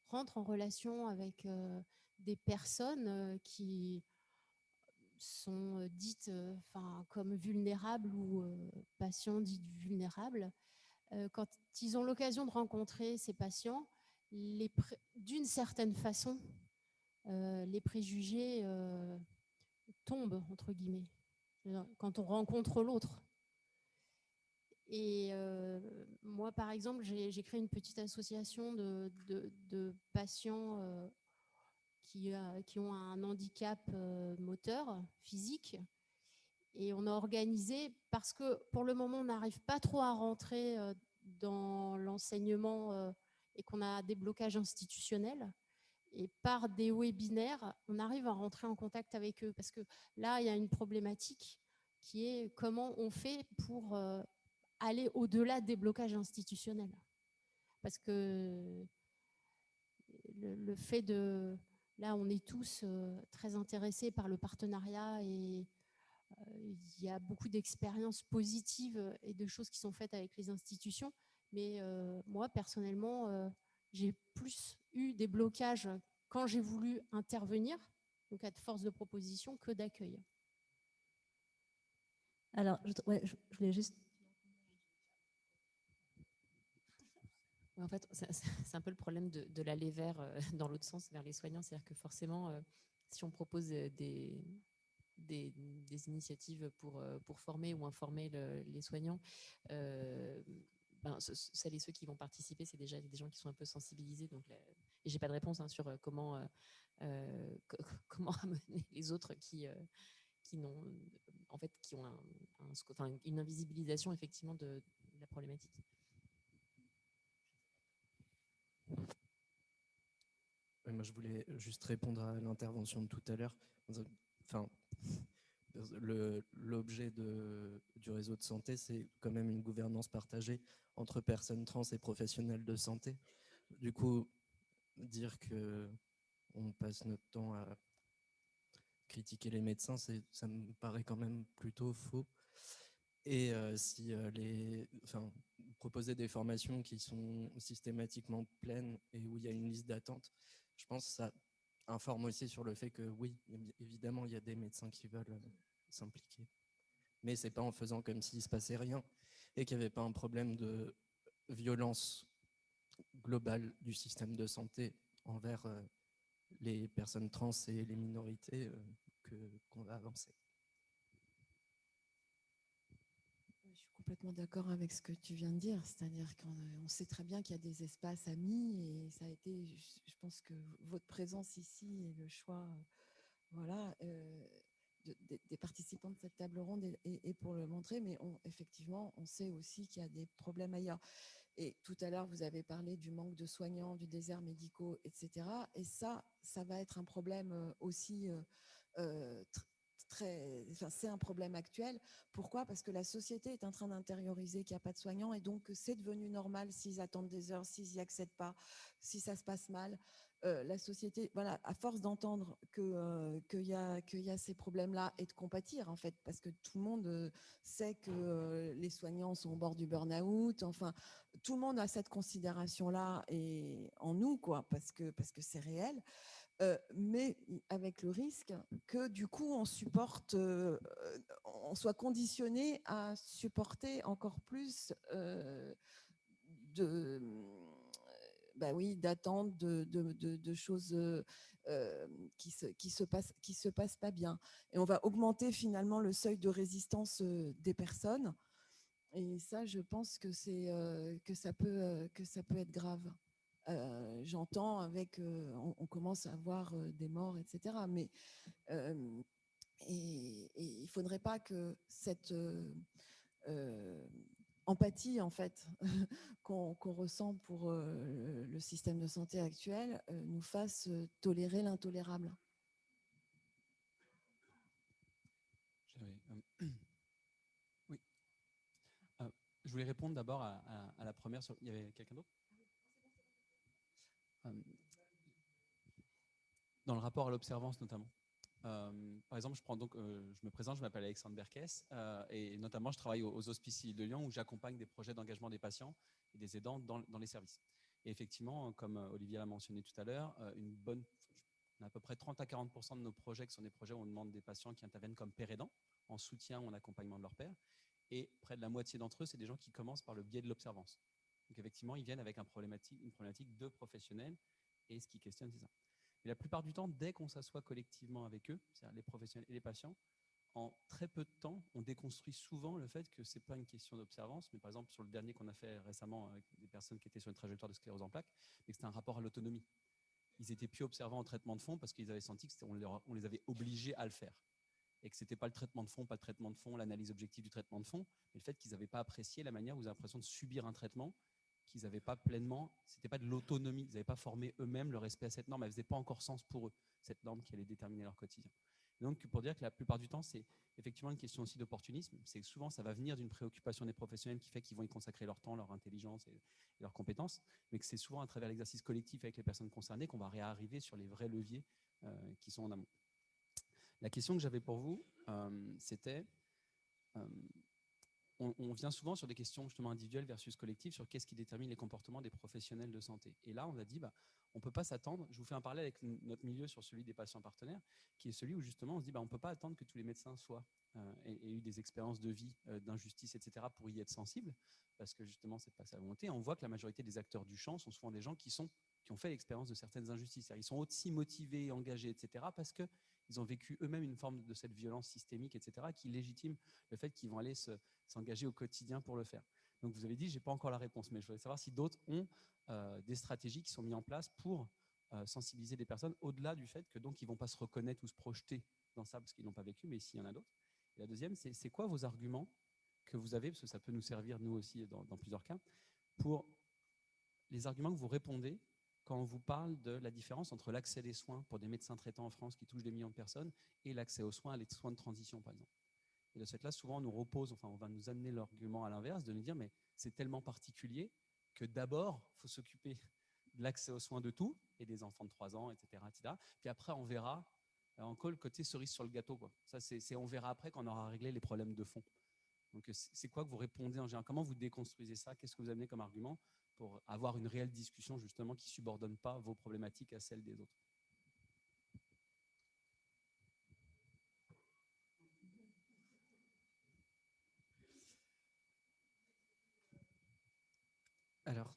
rentrent en relation avec des personnes qui sont dites comme vulnérables ou patients dits vulnérables, quand ils ont l'occasion de rencontrer ces patients, d'une certaine façon, les préjugés tombent, entre guillemets, quand on rencontre l'autre. Et moi, par exemple, j'ai créé une petite association de patients qui ont un handicap moteur, physique. Et on a organisé, parce que pour le moment, on n'arrive pas trop à rentrer dans l'enseignement et qu'on a des blocages institutionnels. Et par des webinaires, on arrive à rentrer en contact avec eux. Parce que là, il y a une problématique qui est comment on fait pour aller au-delà des blocages institutionnels. Parce que le fait de... Là, on est tous très intéressés par le partenariat et il y a beaucoup d'expériences positives et de choses qui sont faites avec les institutions. Mais moi, personnellement, j'ai plus eu des blocages quand j'ai voulu intervenir, donc à force de proposition, que d'accueil. Alors, je voulais juste... En fait, c'est un peu le problème de l'aller vers, dans l'autre sens, vers les soignants. C'est-à-dire que forcément, si on propose des initiatives pour former ou informer les soignants, celles et ceux qui vont participer, c'est déjà des gens qui sont un peu sensibilisés. Donc, et j'ai pas de réponse sur comment amener les autres qui ont une invisibilisation effectivement de la problématique. Moi, je voulais juste répondre à l'intervention de tout à l'heure. Enfin, l'objet du réseau de santé, c'est quand même une gouvernance partagée entre personnes trans et professionnels de santé. Du coup, dire qu'on passe notre temps à critiquer les médecins, ça me paraît quand même plutôt faux. Et proposer des formations qui sont systématiquement pleines et où il y a une liste d'attente, je pense que ça informe aussi sur le fait que oui, évidemment, il y a des médecins qui veulent s'impliquer. Mais ce n'est pas en faisant comme s'il ne se passait rien et qu'il n'y avait pas un problème de violence globale du système de santé envers les personnes trans et les minorités qu'on va avancer. Je suis complètement d'accord avec ce que tu viens de dire, c'est-à-dire qu'on sait très bien qu'il y a des espaces amis et ça a été, je pense que votre présence ici et le choix des participants de cette table ronde est pour le montrer, mais effectivement, on sait aussi qu'il y a des problèmes ailleurs. Et tout à l'heure, vous avez parlé du manque de soignants, du désert médicaux, etc. Et ça va être un problème aussi enfin, c'est un problème actuel. Pourquoi? Parce que la société est en train d'intérioriser qu'il n'y a pas de soignants et donc c'est devenu normal s'ils attendent des heures, s'ils n'y accèdent pas, si ça se passe mal. La société, voilà, à force d'entendre qu'il y a ces problèmes-là et de compatir, en fait, parce que tout le monde sait que les soignants sont au bord du burn-out, enfin, tout le monde a cette considération-là et en nous, quoi, parce que c'est réel. Mais avec le risque que du coup on soit conditionné à supporter encore plus de, d'attentes, de choses qui se passent pas bien. Et on va augmenter finalement le seuil de résistance des personnes. Et ça, je pense que que ça peut être grave. J'entends on commence à voir des morts, etc. Mais et il ne faudrait pas que cette empathie en fait qu'on ressent pour le système de santé actuel nous fasse tolérer l'intolérable. Oui. Je voulais répondre d'abord à la première. Il y avait quelqu'un d'autre? Dans le rapport à l'observance notamment. Par exemple, je me présente, je m'appelle Alexandre Berkès et notamment je travaille aux Hospices de Lyon où j'accompagne des projets d'engagement des patients et des aidants dans les services. Et effectivement, comme Olivier l'a mentionné tout à l'heure, on a à peu près 30 à 40% de nos projets qui sont des projets où on demande des patients qui interviennent comme père aidant, en soutien ou en accompagnement de leur père. Et près de la moitié d'entre eux, c'est des gens qui commencent par le biais de l'observance. Donc effectivement, ils viennent avec une problématique de professionnels et ce qui questionne, c'est ça. Et la plupart du temps, dès qu'on s'assoit collectivement avec eux, c'est-à-dire les professionnels et les patients, en très peu de temps, on déconstruit souvent le fait que ce n'est pas une question d'observance, mais par exemple sur le dernier qu'on a fait récemment avec des personnes qui étaient sur une trajectoire de sclérose en plaques, mais que c'était un rapport à l'autonomie. Ils n'étaient plus observants en traitement de fond parce qu'ils avaient senti qu'on les avait obligés à le faire. Et que ce n'était pas le traitement de fond, pas le traitement de fond, l'analyse objective du traitement de fond, mais le fait qu'ils n'avaient pas apprécié la manière où ils avaient l'impression de subir un traitement qu'ils n'avaient pas pleinement, c'était pas de l'autonomie, ils n'avaient pas formé eux-mêmes le respect à cette norme, elle ne faisait pas encore sens pour eux, cette norme qui allait déterminer leur quotidien. Et donc, pour dire que la plupart du temps, c'est effectivement une question aussi d'opportunisme, c'est que souvent, ça va venir d'une préoccupation des professionnels qui fait qu'ils vont y consacrer leur temps, leur intelligence et leurs compétences, mais que c'est souvent à travers l'exercice collectif avec les personnes concernées qu'on va réarriver sur les vrais leviers qui sont en amont. La question que j'avais pour vous, c'était... on vient souvent sur des questions justement individuelles versus collectives sur qu'est-ce qui détermine les comportements des professionnels de santé. Et là, on a dit, on ne peut pas s'attendre, je vous fais un parallèle avec notre milieu sur celui des patients partenaires, qui est celui où justement on se dit, on ne peut pas attendre que tous les médecins soient aient eu des expériences de vie, d'injustice, etc., pour y être sensibles, parce que justement, ce n'est pas sa volonté. On voit que la majorité des acteurs du champ sont souvent des gens qui ont fait l'expérience de certaines injustices. Ils sont aussi motivés, engagés, etc., parce qu'ils ont vécu eux-mêmes une forme de cette violence systémique, etc., qui légitime le fait qu'ils vont aller s'engager au quotidien pour le faire. Donc vous avez dit, je n'ai pas encore la réponse, mais je voudrais savoir si d'autres ont des stratégies qui sont mises en place pour sensibiliser des personnes au-delà du fait que donc ils ne vont pas se reconnaître ou se projeter dans ça parce qu'ils n'ont pas vécu, mais s'il y en a d'autres. Et la deuxième, c'est quoi vos arguments que vous avez, parce que ça peut nous servir nous aussi dans plusieurs cas, pour les arguments que vous répondez quand on vous parle de la différence entre l'accès des soins pour des médecins traitants en France qui touchent des millions de personnes et l'accès aux soins, les soins de transition par exemple. Et de cette là, souvent, on va nous amener l'argument à l'inverse, de nous dire, mais c'est tellement particulier que d'abord, il faut s'occuper de l'accès aux soins de tout, et des enfants de 3 ans, etc., etc. Puis après, on verra encore le côté cerise sur le gâteau, quoi. Ça, on verra après quand on aura réglé les problèmes de fond. Donc, c'est quoi que vous répondez en général? Comment vous déconstruisez ça? Qu'est-ce que vous amenez comme argument pour avoir une réelle discussion, justement, qui ne subordonne pas vos problématiques à celles des autres? Alors,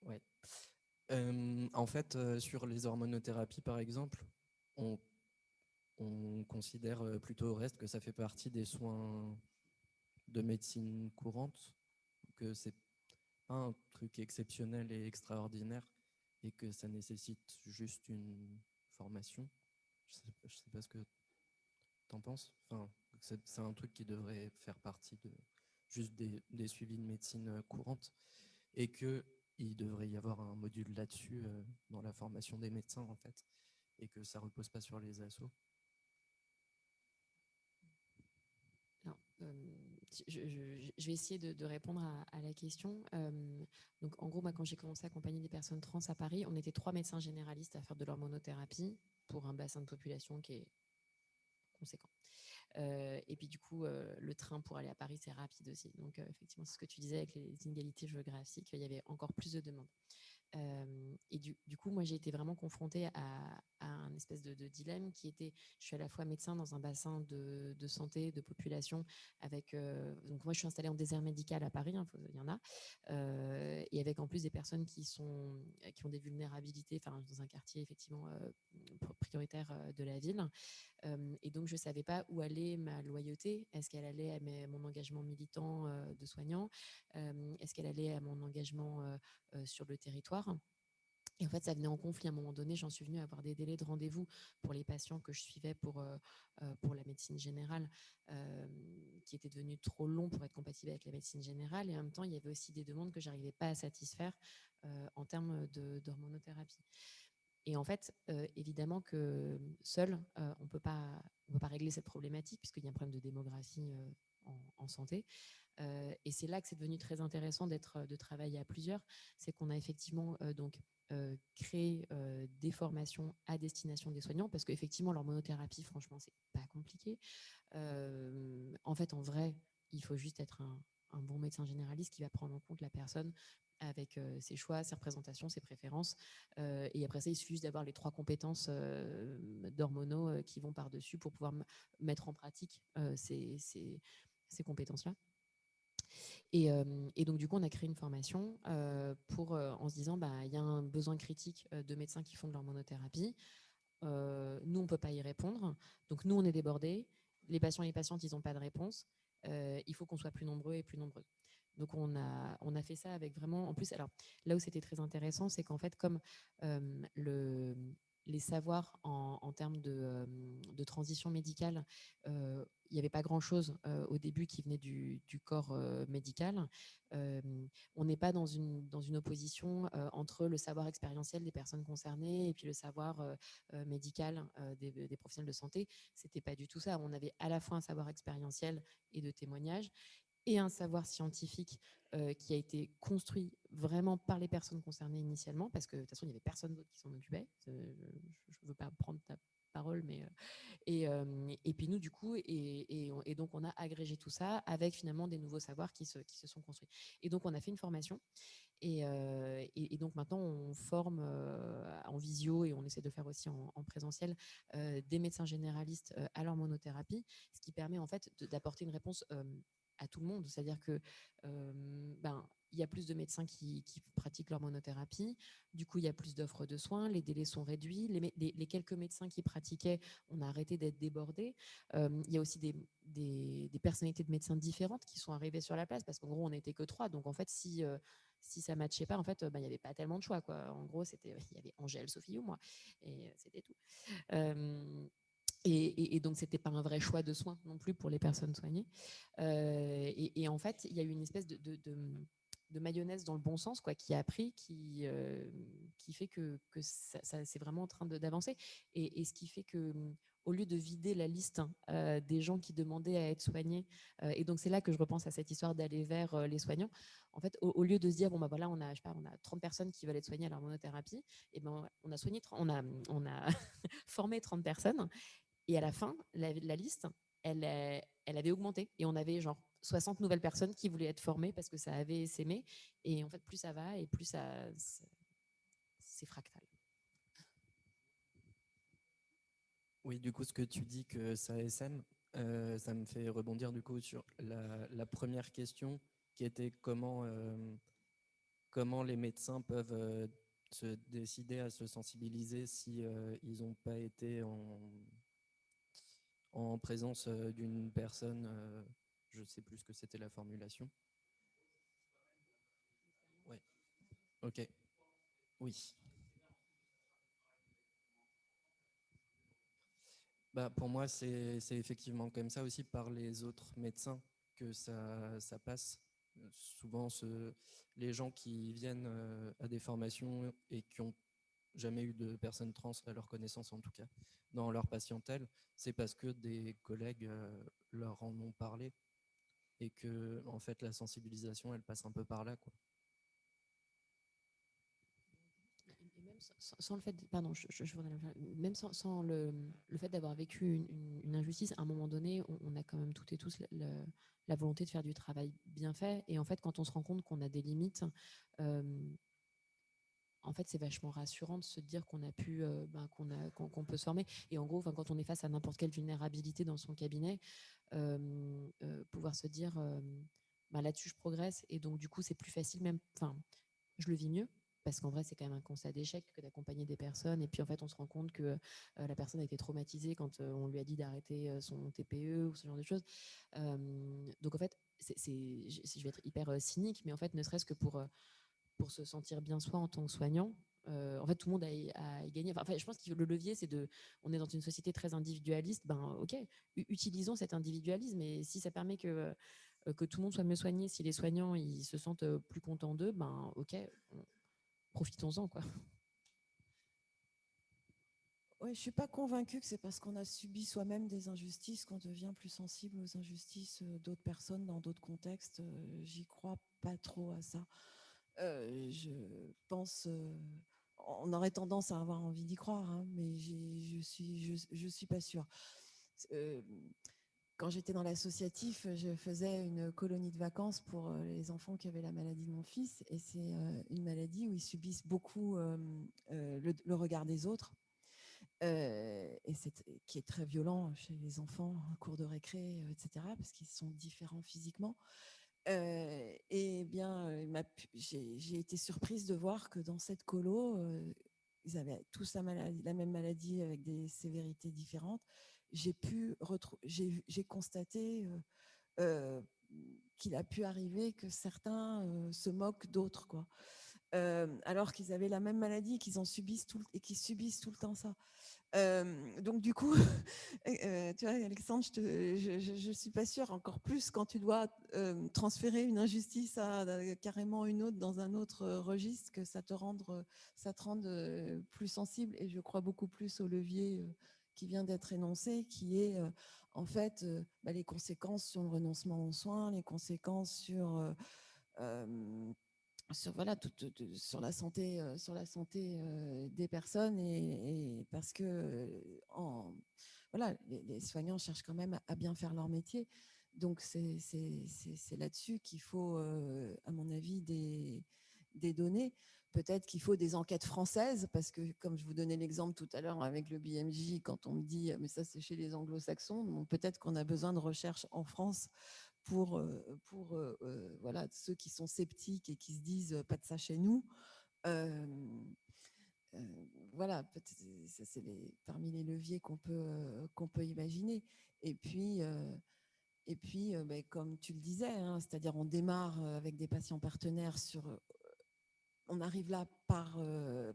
ouais. En fait, sur les hormonothérapies, par exemple, on considère plutôt au reste que ça fait partie des soins de médecine courante, que c'est pas un truc exceptionnel et extraordinaire et que ça nécessite juste une formation. Je sais pas ce que tu en penses. Enfin, c'est un truc qui devrait faire partie juste des suivis de médecine courante et qu'il devrait y avoir un module là-dessus dans la formation des médecins en fait et que ça repose pas sur les assos. je vais essayer de répondre à la question. Donc, en gros, moi, quand j'ai commencé à accompagner des personnes trans à Paris, on était 3 médecins généralistes à faire de l'hormonothérapie pour un bassin de population qui est conséquent. Et puis, du coup, le train pour aller à Paris, c'est rapide aussi. Donc, effectivement, c'est ce que tu disais avec les inégalités géographiques, il y avait encore plus de demandes. Et du coup, moi, j'ai été vraiment confrontée à un espèce de dilemme qui était, je suis à la fois médecin dans un bassin de santé, de population, avec, donc moi, je suis installée en désert médical à Paris, hein, il y en a, et avec en plus des personnes qui ont des vulnérabilités, enfin, dans un quartier effectivement prioritaire de la ville. Et donc, je ne savais pas où allait ma loyauté. Est-ce qu'elle allait à mon engagement militant de soignant? Est-ce qu'elle allait à mon engagement sur le territoire? Et en fait, ça venait en conflit. À un moment donné, j'en suis venue à avoir des délais de rendez-vous pour les patients que je suivais pour la médecine générale, qui étaient devenus trop longs pour être compatibles avec la médecine générale. Et en même temps, il y avait aussi des demandes que je n'arrivais pas à satisfaire en termes d'hormonothérapie. Et en fait, évidemment que seul, on ne peut pas régler cette problématique puisqu'il y a un problème de démographie en santé. Et c'est là que c'est devenu très intéressant de travailler à plusieurs. C'est qu'on a effectivement créé des formations à destination des soignants parce qu'effectivement, l'hormonothérapie, franchement, c'est pas compliqué. En fait, en vrai, il faut juste être un bon médecin généraliste qui va prendre en compte la personne avec ses choix, ses représentations, ses préférences. Et après ça, il suffit juste d'avoir les 3 compétences d'hormonaux qui vont par-dessus pour pouvoir mettre en pratique ces compétences-là. Et donc, du coup, on a créé une formation en se disant, il y a un besoin critique de médecins qui font de l'hormonothérapie. Nous, on ne peut pas y répondre. Donc, nous, on est débordés. Les patients et les patientes, ils n'ont pas de réponse. Il faut qu'on soit plus nombreux et plus nombreuses. Donc, on a fait ça avec vraiment… En plus, alors, là où c'était très intéressant, c'est qu'en fait, comme les savoirs en termes de transition médicale, il n'y avait pas grand-chose au début qui venait du corps médical. On n'est pas dans une opposition entre le savoir expérientiel des personnes concernées et puis le savoir médical des professionnels de santé. Ce n'était pas du tout ça. On avait à la fois un savoir expérientiel et de témoignage et un savoir scientifique qui a été construit vraiment par les personnes concernées initialement, parce que de toute façon, il n'y avait personne d'autre qui s'en occupait. Je ne veux pas prendre ta parole, mais… Et puis nous, du coup, et donc on a agrégé tout ça avec finalement des nouveaux savoirs qui se sont construits. Et donc, on a fait une formation. Et donc maintenant, on forme en visio et on essaie de faire aussi en présentiel des médecins généralistes à l'hormonothérapie, ce qui permet en fait d'apporter une réponse à tout le monde. C'est-à-dire que il y a plus de médecins qui pratiquent l'hormonothérapie. Du coup, il y a plus d'offres de soins, les délais sont réduits. Les quelques médecins qui pratiquaient, on a arrêté d'être débordés. Il y a aussi des personnalités de médecins différentes qui sont arrivées sur la place parce qu'en gros, on n'était que 3. Donc, en fait, si ça ne matchait pas, en fait, il n'y avait pas tellement de choix, quoi. En gros, il y avait Angèle, Sophie ou moi. Et c'était tout. Et donc, ce n'était pas un vrai choix de soins non plus pour les personnes soignées. Et en fait, il y a eu une espèce de mayonnaise dans le bon sens, quoi, qui a pris, qui fait que ça c'est vraiment en train d'avancer. Et ce qui fait que, au lieu de vider la liste des gens qui demandaient à être soignés, et donc c'est là que je repense à cette histoire d'aller vers les soignants. En fait, au lieu de se dire, bon, voilà, on a 30 personnes qui veulent être soignées à l'hormonothérapie, et ben, on a formé 30 personnes. Et à la fin, la liste, elle avait augmenté. Et on avait genre 60 nouvelles personnes qui voulaient être formées parce que ça avait essaimé. Et en fait, plus ça va et plus c'est fractal. Oui, du coup, ce que tu dis que ça essaime, ça me fait rebondir du coup sur la première question qui était comment les médecins peuvent se décider à se sensibiliser si ils n'ont pas été en présence d'une personne, je ne sais plus ce que c'était la formulation. Oui, ok, oui. Pour moi, c'est effectivement comme ça aussi par les autres médecins que ça passe. Souvent, les gens qui viennent à des formations et qui n'ont jamais eu de personnes trans, à leur connaissance en tout cas, dans leur patientèle, c'est parce que des collègues leur en ont parlé. et que en fait la sensibilisation elle passe un peu par là, quoi. Et même sans le fait, pardon, même sans le fait d'avoir vécu une injustice, à un moment donné, on a quand même toutes et tous la volonté de faire du travail bien fait. Et en fait, quand on se rend compte qu'on a des limites, en fait, c'est vachement rassurant de se dire qu'on a pu, qu'on peut se former. Et en gros, quand on est face à n'importe quelle vulnérabilité dans son cabinet, pouvoir se dire, là-dessus, je progresse. Et donc, du coup, c'est plus facile, même, je le vis mieux. Parce qu'en vrai, c'est quand même un constat d'échec que d'accompagner des personnes. Et puis, en fait, on se rend compte que la personne a été traumatisée quand on lui a dit d'arrêter son TPE ou ce genre de choses. Donc, en fait, je vais être hyper cynique, mais en fait, ne serait-ce que pour se sentir bien soi en tant que soignant, en fait, tout le monde a y gagné. Enfin, je pense que le levier, on est dans une société très individualiste. Ben, ok, utilisons cet individualisme. Et si ça permet que tout le monde soit mieux soigné, si les soignants ils se sentent plus contents d'eux, ben ok, profitons-en, quoi. Ouais, je ne suis pas convaincue que c'est parce qu'on a subi soi-même des injustices qu'on devient plus sensible aux injustices d'autres personnes dans d'autres contextes. J'y crois pas trop à ça. Je pense, on aurait tendance à avoir envie d'y croire, hein, mais je suis pas sûre. Quand j'étais dans l'associatif, je faisais une colonie de vacances pour les enfants qui avaient la maladie de mon fils, et c'est une maladie où ils subissent beaucoup le regard des autres, et qui est très violent chez les enfants en cours de récré, etc., parce qu'ils sont différents physiquement. Et bien, j'ai été surprise de voir que dans cette colo, ils avaient tous la même maladie avec des sévérités différentes. J'ai constaté qu'il a pu arriver que certains se moquent d'autres, quoi. Alors qu'ils avaient la même maladie, qu'ils subissent tout le temps ça. Donc du coup, tu vois, Alexandre, je suis pas sûre, encore plus quand tu dois transférer une injustice à carrément une autre dans un autre registre, que ça te rende plus sensible. Et je crois beaucoup plus au levier qui vient d'être énoncé, qui est en fait les conséquences sur le renoncement aux soins, les conséquences sur voilà, sur la santé des personnes, et parce que voilà, les soignants cherchent quand même à bien faire leur métier. Donc c'est là-dessus qu'il faut, à mon avis, des données. Peut-être qu'il faut des enquêtes françaises, parce que comme je vous donnais l'exemple tout à l'heure avec le BMJ, quand on me dit mais ça c'est chez les anglo-saxons, peut-être qu'on a besoin de recherche en France pour voilà, ceux qui sont sceptiques et qui se disent pas de ça chez nous. Voilà, ça c'est parmi les leviers qu'on peut imaginer. Et puis comme tu le disais, hein, c'est-à-dire on démarre avec des patients partenaires on arrive là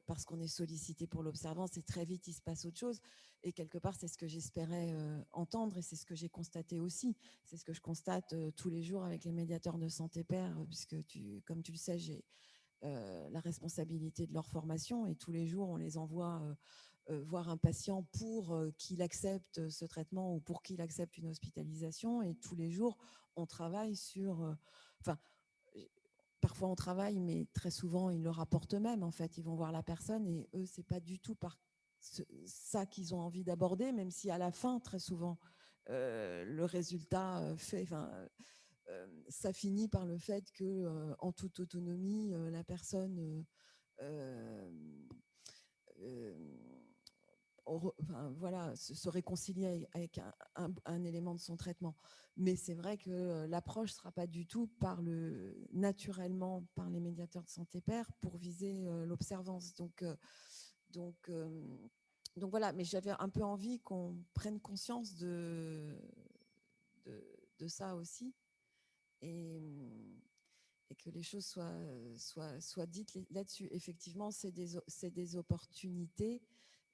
parce qu'on est sollicité pour l'observance, et très vite il se passe autre chose. Et quelque part, c'est ce que j'espérais entendre, et c'est ce que j'ai constaté aussi. C'est ce que je constate tous les jours avec les médiateurs de santé pair, puisque comme tu le sais, j'ai la responsabilité de leur formation, et tous les jours on les envoie voir un patient pour qu'il accepte ce traitement ou pour qu'il accepte une hospitalisation. Et tous les jours on travaille sur parfois on travaille, mais très souvent ils le rapportent eux-mêmes. En fait, ils vont voir la personne, et eux, c'est pas du tout ça qu'ils ont envie d'aborder, même si à la fin, très souvent, le résultat ça finit par le fait que, en toute autonomie, la personne voilà, se réconcilier avec un élément de son traitement. Mais c'est vrai que l'approche ne sera pas du tout naturellement par les médiateurs de santé pair pour viser l'observance. Donc voilà, mais j'avais un peu envie qu'on prenne conscience de ça aussi, et que les choses soient dites là-dessus. Effectivement, c'est des opportunités,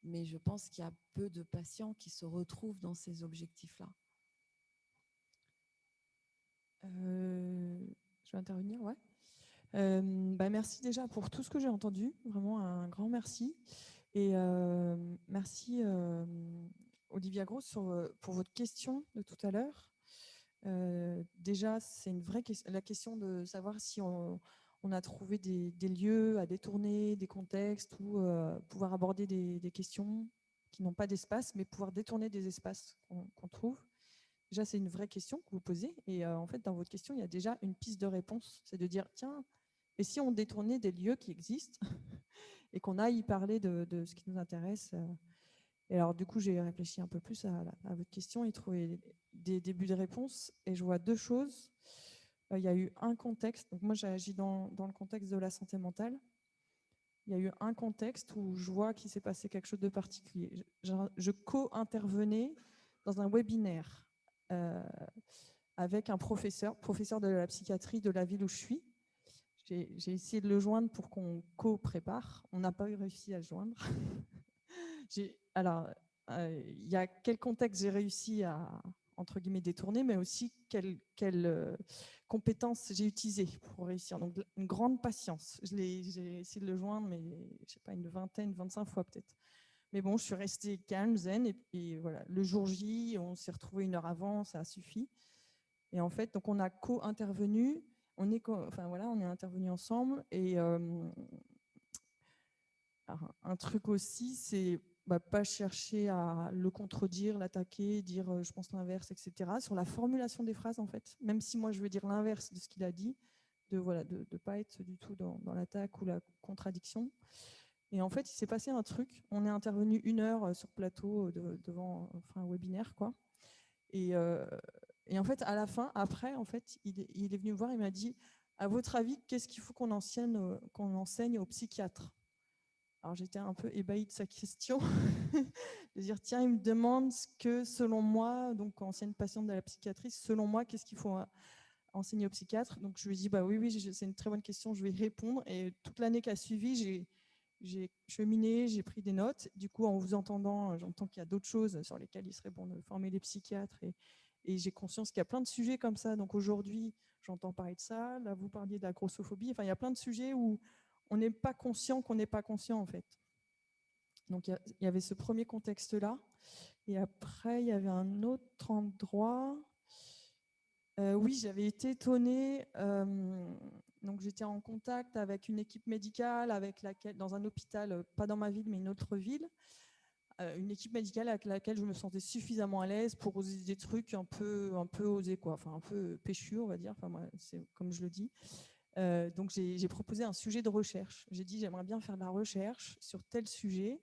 mais je pense qu'il y a peu de patients qui se retrouvent dans ces objectifs-là. Je vais intervenir, ouais. Merci déjà pour tout ce que j'ai entendu, vraiment un grand merci. Et merci Olivia Gross pour votre question de tout à l'heure. Déjà, c'est une vraie question, la question de savoir si on a trouvé des lieux à détourner, des contextes, ou pouvoir aborder des questions qui n'ont pas d'espace, mais pouvoir détourner des espaces qu'on trouve. Déjà, c'est une vraie question que vous posez. Et en fait, dans votre question, il y a déjà une piste de réponse. C'est de dire, tiens, et si on détournait des lieux qui existent et qu'on aille parler de ce qui nous intéresse. Et alors, du coup, j'ai réfléchi un peu plus à votre question et trouvé des débuts de réponse. Et je vois deux choses. Il y a eu un contexte. Donc moi, j'ai agi dans le contexte de la santé mentale. Il y a eu un contexte où je vois qu'il s'est passé quelque chose de particulier. Je co-intervenais dans un webinaire avec un professeur de la psychiatrie de la ville où je suis. J'ai essayé de le joindre pour qu'on co-prépare. On n'a pas réussi à le joindre. Alors, il y a quel contexte j'ai réussi à, entre guillemets, détourner, mais aussi quelles compétences j'ai utilisées pour réussir. Donc, une grande patience. J'ai essayé de le joindre, mais je sais pas, une vingtaine, 25 fois peut-être. Mais bon, je suis restée calme, zen, et voilà. Le jour J, on s'est retrouvé une heure avant, ça a suffi. Et en fait, donc on a co-intervenu. On est intervenu ensemble. Et un truc aussi, c'est pas chercher à le contredire, l'attaquer, dire je pense l'inverse, etc. Sur la formulation des phrases, en fait, même si moi je veux dire l'inverse de ce qu'il a dit, de ne pas être du tout dans l'attaque ou la contradiction. Et en fait, il s'est passé un truc. On est intervenu 1 heure sur plateau devant un webinaire, quoi. Et en fait, à la fin, après, en fait, il est venu me voir, il m'a dit, à votre avis, qu'est-ce qu'il faut qu'on enseigne aux psychiatres? Alors j'étais un peu ébahie de sa question, de dire tiens, il me demande ce que selon moi, donc ancienne patiente de la psychiatrie, selon moi, qu'est-ce qu'il faut enseigner aux psychiatres? Donc je lui ai dit bah oui, c'est une très bonne question, je vais y répondre. Et toute l'année qui a suivi, j'ai cheminé, j'ai pris des notes. Du coup, en vous entendant, j'entends qu'il y a d'autres choses sur lesquelles il serait bon de former les psychiatres. Et j'ai conscience qu'il y a plein de sujets comme ça. Donc aujourd'hui, j'entends parler de ça. Là, vous parliez de la grossophobie. Enfin, il y a plein de sujets où on n'est pas conscient qu'on n'est pas conscient, en fait. Donc, il y avait ce premier contexte-là. Et après, il y avait un autre endroit. Oui, j'avais été étonnée. Donc, j'étais en contact avec une équipe médicale dans un hôpital, pas dans ma ville, mais une autre ville. Une équipe médicale avec laquelle je me sentais suffisamment à l'aise pour oser des trucs un peu osés, quoi. Enfin, un peu péchus, on va dire. Enfin, moi, c'est comme je le dis. Donc, j'ai proposé un sujet de recherche. J'ai dit, j'aimerais bien faire de la recherche sur tel sujet,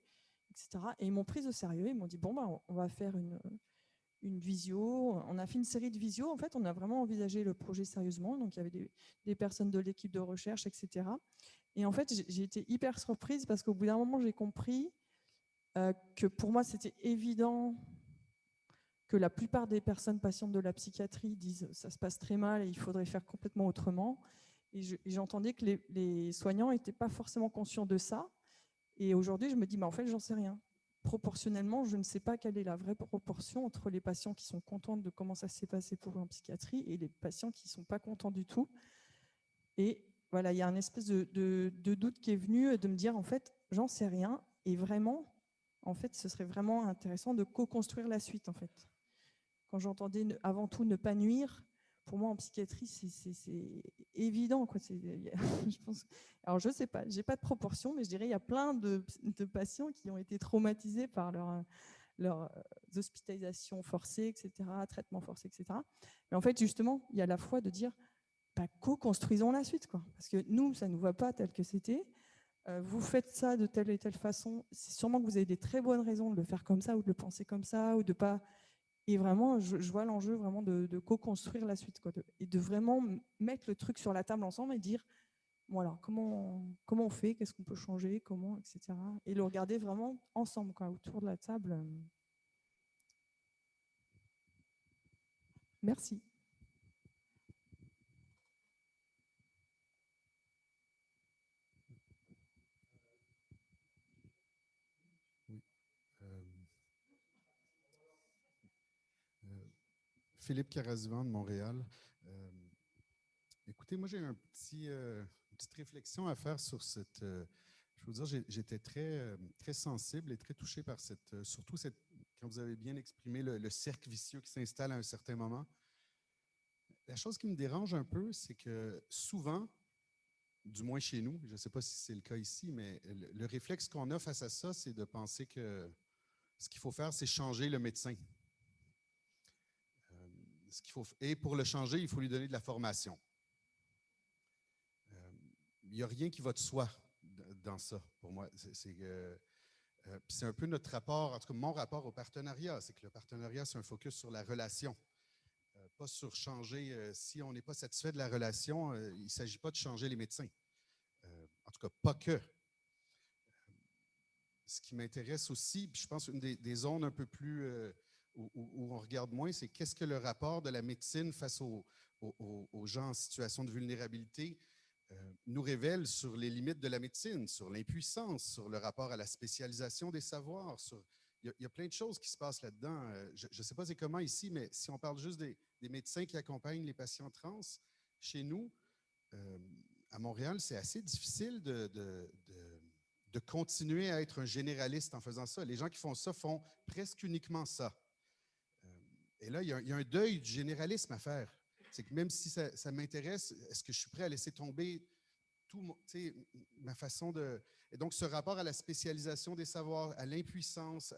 etc. Et ils m'ont prise au sérieux. Ils m'ont dit, bon, on va faire une visio. On a fait une série de visios. En fait, on a vraiment envisagé le projet sérieusement. Donc, il y avait des personnes de l'équipe de recherche, etc. Et en fait, j'ai été hyper surprise parce qu'au bout d'un moment, j'ai compris que pour moi, c'était évident que la plupart des personnes patientes de la psychiatrie disent ça se passe très mal et il faudrait faire complètement autrement. Et j'entendais que les soignants n'étaient pas forcément conscients de ça. Et aujourd'hui, je me dis, en fait, j'en sais rien. Proportionnellement, je ne sais pas quelle est la vraie proportion entre les patients qui sont contents de comment ça s'est passé pour eux en psychiatrie et les patients qui ne sont pas contents du tout. Et voilà, il y a une espèce de doute qui est venu de me dire, en fait, j'en sais rien. Et vraiment, en fait, ce serait vraiment intéressant de co-construire la suite, en fait. Quand j'entendais avant tout ne pas nuire, pour moi en psychiatrie, c'est évident, quoi. Je pense, alors je sais pas, j'ai pas de proportion, mais je dirais il y a plein de patients qui ont été traumatisés par leur hospitalisation forcée, etc., traitement forcé, etc. Mais en fait, justement, il y a la foi de dire co-construisons la suite, quoi. Parce que nous, ça ne nous va pas tel que c'était. Vous faites ça de telle et telle façon. C'est sûrement que vous avez des très bonnes raisons de le faire comme ça ou de le penser comme ça ou de pas. Et vraiment, je vois l'enjeu vraiment de co-construire la suite, quoi, et de vraiment mettre le truc sur la table ensemble et dire, voilà, comment on fait, qu'est-ce qu'on peut changer, comment, etc. Et le regarder vraiment ensemble, quoi, autour de la table. Merci. Oui. Philippe Carasvan de Montréal. Écoutez, moi j'ai une petite réflexion à faire sur cette. Je veux dire, j'étais très sensible et très touché par surtout quand vous avez bien exprimé le cercle vicieux qui s'installe à un certain moment. La chose qui me dérange un peu, c'est que souvent, du moins chez nous, je ne sais pas si c'est le cas ici, mais le réflexe qu'on a face à ça, c'est de penser que ce qu'il faut faire, c'est changer le médecin. Et pour le changer, il faut lui donner de la formation. Il n'y a rien qui va de soi dans ça, pour moi. C'est un peu notre rapport, en tout cas mon rapport au partenariat, c'est que le partenariat, c'est un focus sur la relation, pas sur changer. Si on n'est pas satisfait de la relation, il ne s'agit pas de changer les médecins. En tout cas, pas que. Ce qui m'intéresse aussi, puis je pense une des zones un peu plus où on regarde moins, c'est qu'est-ce que le rapport de la médecine face aux gens en situation de vulnérabilité nous révèle sur les limites de la médecine, sur l'impuissance, sur le rapport à la spécialisation des savoirs. Il y a plein de choses qui se passent là-dedans. Je ne sais pas c'est comment ici, mais si on parle juste des médecins qui accompagnent les patients trans, chez nous, à Montréal, c'est assez difficile de continuer à être un généraliste en faisant ça. Les gens qui font ça font presque uniquement ça. Et là, il y a un deuil du généralisme à faire. C'est que même si ça m'intéresse, est-ce que je suis prêt à laisser tomber ma façon de... Et donc, ce rapport à la spécialisation des savoirs, à l'impuissance,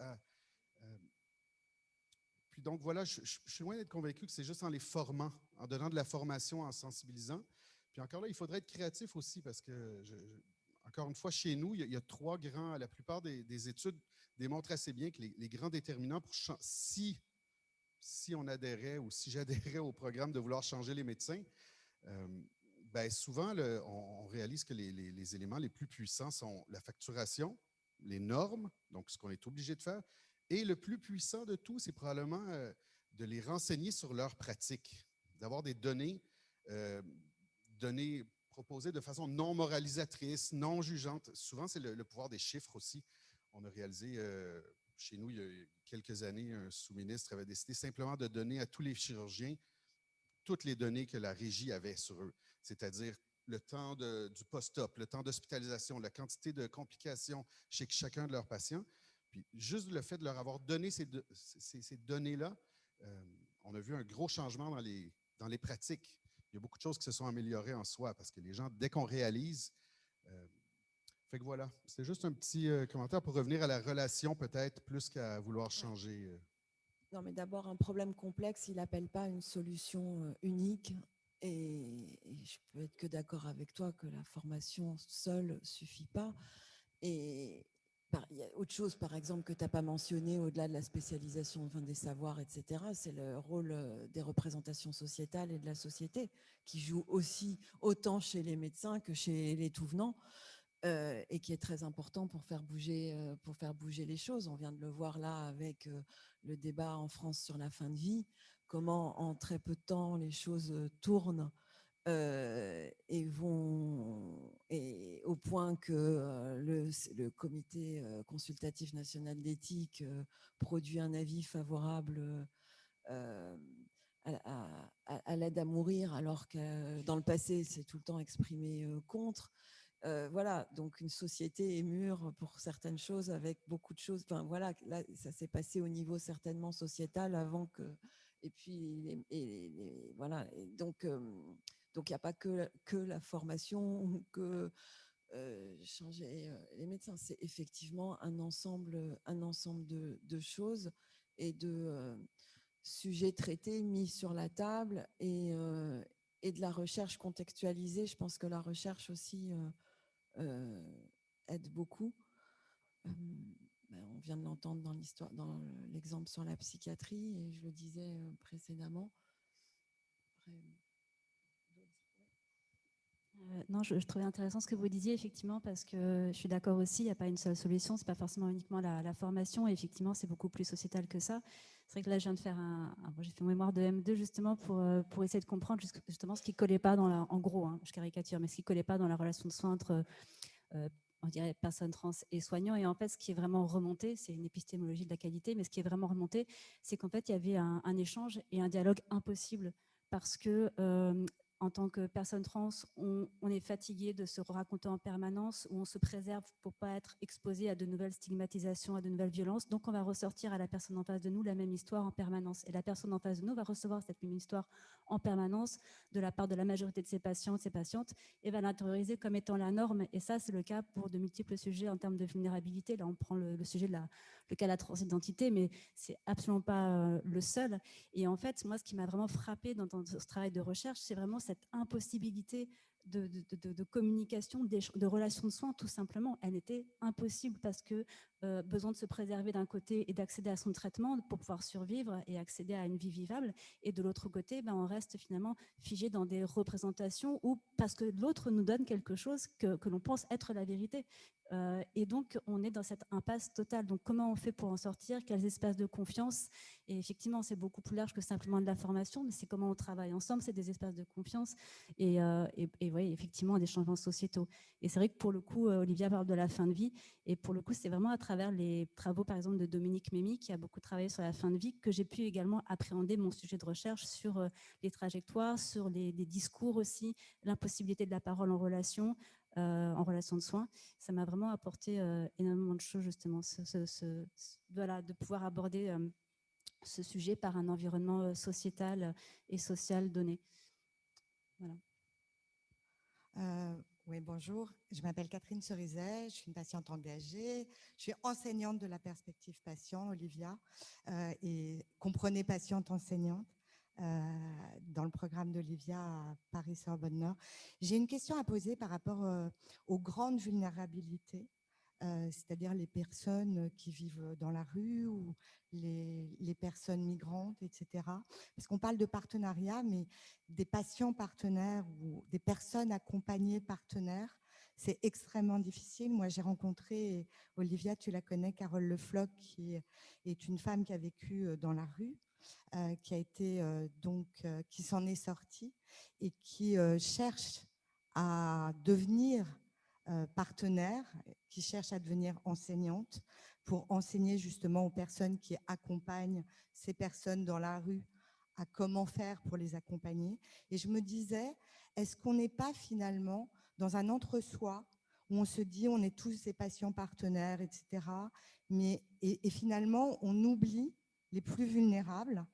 puis donc, voilà, je suis loin d'être convaincu que c'est juste en les formant, en donnant de la formation, en sensibilisant. Puis encore là, il faudrait être créatif aussi parce que, encore une fois, chez nous, il y a trois grands... La plupart des études démontrent assez bien que les grands déterminants pour si on adhérait ou si j'adhérais au programme de vouloir changer les médecins, ben souvent, on réalise que les éléments les plus puissants sont la facturation, les normes, donc ce qu'on est obligé de faire, et le plus puissant de tout, c'est probablement de les renseigner sur leurs pratiques, d'avoir des données proposées de façon non moralisatrice, non jugeante. Souvent, c'est le pouvoir des chiffres aussi. On a réalisé... chez nous, il y a quelques années, un sous-ministre avait décidé simplement de donner à tous les chirurgiens toutes les données que la régie avait sur eux, c'est-à-dire le temps du post-op, le temps d'hospitalisation, la quantité de complications chez chacun de leurs patients. Puis juste le fait de leur avoir donné ces données-là, on a vu un gros changement dans les pratiques. Il y a beaucoup de choses qui se sont améliorées en soi parce que les gens, dès qu'on réalise... Fait que voilà, c'est juste un petit commentaire pour revenir à la relation peut-être plus qu'à vouloir changer. Non, mais d'abord, un problème complexe, il n'appelle pas une solution unique. Et je peux être que d'accord avec toi que la formation seule ne suffit pas. Et il y a autre chose, par exemple, que tu n'as pas mentionné au-delà de la spécialisation des savoirs, etc. C'est le rôle des représentations sociétales et de la société qui joue aussi autant chez les médecins que chez les tout-venants. Et qui est très important pour faire bouger les choses. On vient de le voir là avec le débat en France sur la fin de vie, comment en très peu de temps les choses tournent et au point que le comité consultatif national d'éthique produit un avis favorable à l'aide à mourir, alors que dans le passé, c'est tout le temps exprimé contre. Voilà, donc une société est mûre pour certaines choses avec beaucoup de choses. Enfin voilà, là, ça s'est passé au niveau certainement sociétal avant que. Et puis, voilà. Et donc, il n'y a pas que la formation ou que changer les médecins. C'est effectivement un ensemble de choses et de sujets traités, mis sur la table et de la recherche contextualisée. Je pense que la recherche aussi aide beaucoup. On vient de l'entendre dans l'exemple sur la psychiatrie, et je le disais précédemment. Non, je trouvais intéressant ce que vous disiez, effectivement, parce que je suis d'accord aussi, il n'y a pas une seule solution, ce n'est pas forcément uniquement la formation, et effectivement, c'est beaucoup plus sociétal que ça. C'est vrai que là, je viens de faire j'ai fait mon mémoire de M2 justement pour essayer de comprendre justement ce qui ne collait pas en gros, je caricature, mais ce qui ne collait pas dans la relation de soins entre on dirait personnes trans et soignants. Et en fait, ce qui est vraiment remonté, c'est une épistémologie de la qualité, mais ce qui est vraiment remonté, c'est qu'en fait, il y avait un échange et un dialogue impossible parce que en tant que personne trans, on est fatigué de se raconter en permanence, où on se préserve pour ne pas être exposé à de nouvelles stigmatisations, à de nouvelles violences. Donc, on va ressortir à la personne en face de nous la même histoire en permanence. Et la personne en face de nous va recevoir cette même histoire en permanence de la part de la majorité de ses patients, de ses patientes, et va l'intérioriser comme étant la norme. Et ça, c'est le cas pour de multiples sujets en termes de vulnérabilité. Là, on prend le sujet de le cas de la transidentité, mais c'est absolument pas le seul. Et en fait, moi, ce qui m'a vraiment frappée dans ce travail de recherche, c'est vraiment cette impossibilité de communication, de relations de soins, tout simplement. Elle était impossible parce que besoin de se préserver d'un côté et d'accéder à son traitement pour pouvoir survivre et accéder à une vie vivable. Et de l'autre côté, on reste finalement figé dans des représentations ou parce que l'autre nous donne quelque chose que l'on pense être la vérité. Et donc, on est dans cette impasse totale. Donc, comment on fait pour en sortir? Quels espaces de confiance? Et effectivement, c'est beaucoup plus large que simplement de la formation, mais c'est comment on travaille ensemble, c'est des espaces de confiance et oui, effectivement, des changements sociétaux. Et c'est vrai que pour le coup, Olivia parle de la fin de vie, et pour le coup, c'est vraiment à travers les travaux, par exemple, de Dominique Mémy, qui a beaucoup travaillé sur la fin de vie, que j'ai pu également appréhender mon sujet de recherche sur les trajectoires, sur les discours aussi, l'impossibilité de la parole en relation de soins. Ça m'a vraiment apporté énormément de choses, justement, voilà, de pouvoir aborder ce sujet par un environnement sociétal et social donné. Voilà. Oui, bonjour. Je m'appelle Catherine Cerizet, je suis une patiente engagée. Je suis enseignante de la perspective patient, Olivia, et comprenez patiente enseignante dans le programme d'Olivia à Paris-Sorbonne Nord. J'ai une question à poser par rapport aux grandes vulnérabilités, c'est-à-dire les personnes qui vivent dans la rue ou les personnes migrantes, etc. Parce qu'on parle de partenariat, mais des patients partenaires ou des personnes accompagnées partenaires, c'est extrêmement difficile. Moi, j'ai rencontré, Olivia, tu la connais, Carole Le Floch, qui est une femme qui a vécu dans la rue, qui a été qui s'en est sortie et qui cherche à devenir partenaire, qui cherche à devenir enseignante pour enseigner justement aux personnes qui accompagnent ces personnes dans la rue à comment faire pour les accompagner. Et je me disais, est-ce qu'on n'est pas finalement dans un entre-soi où on se dit on est tous des patients partenaires, etc. Et finalement, on oublie les plus vulnérables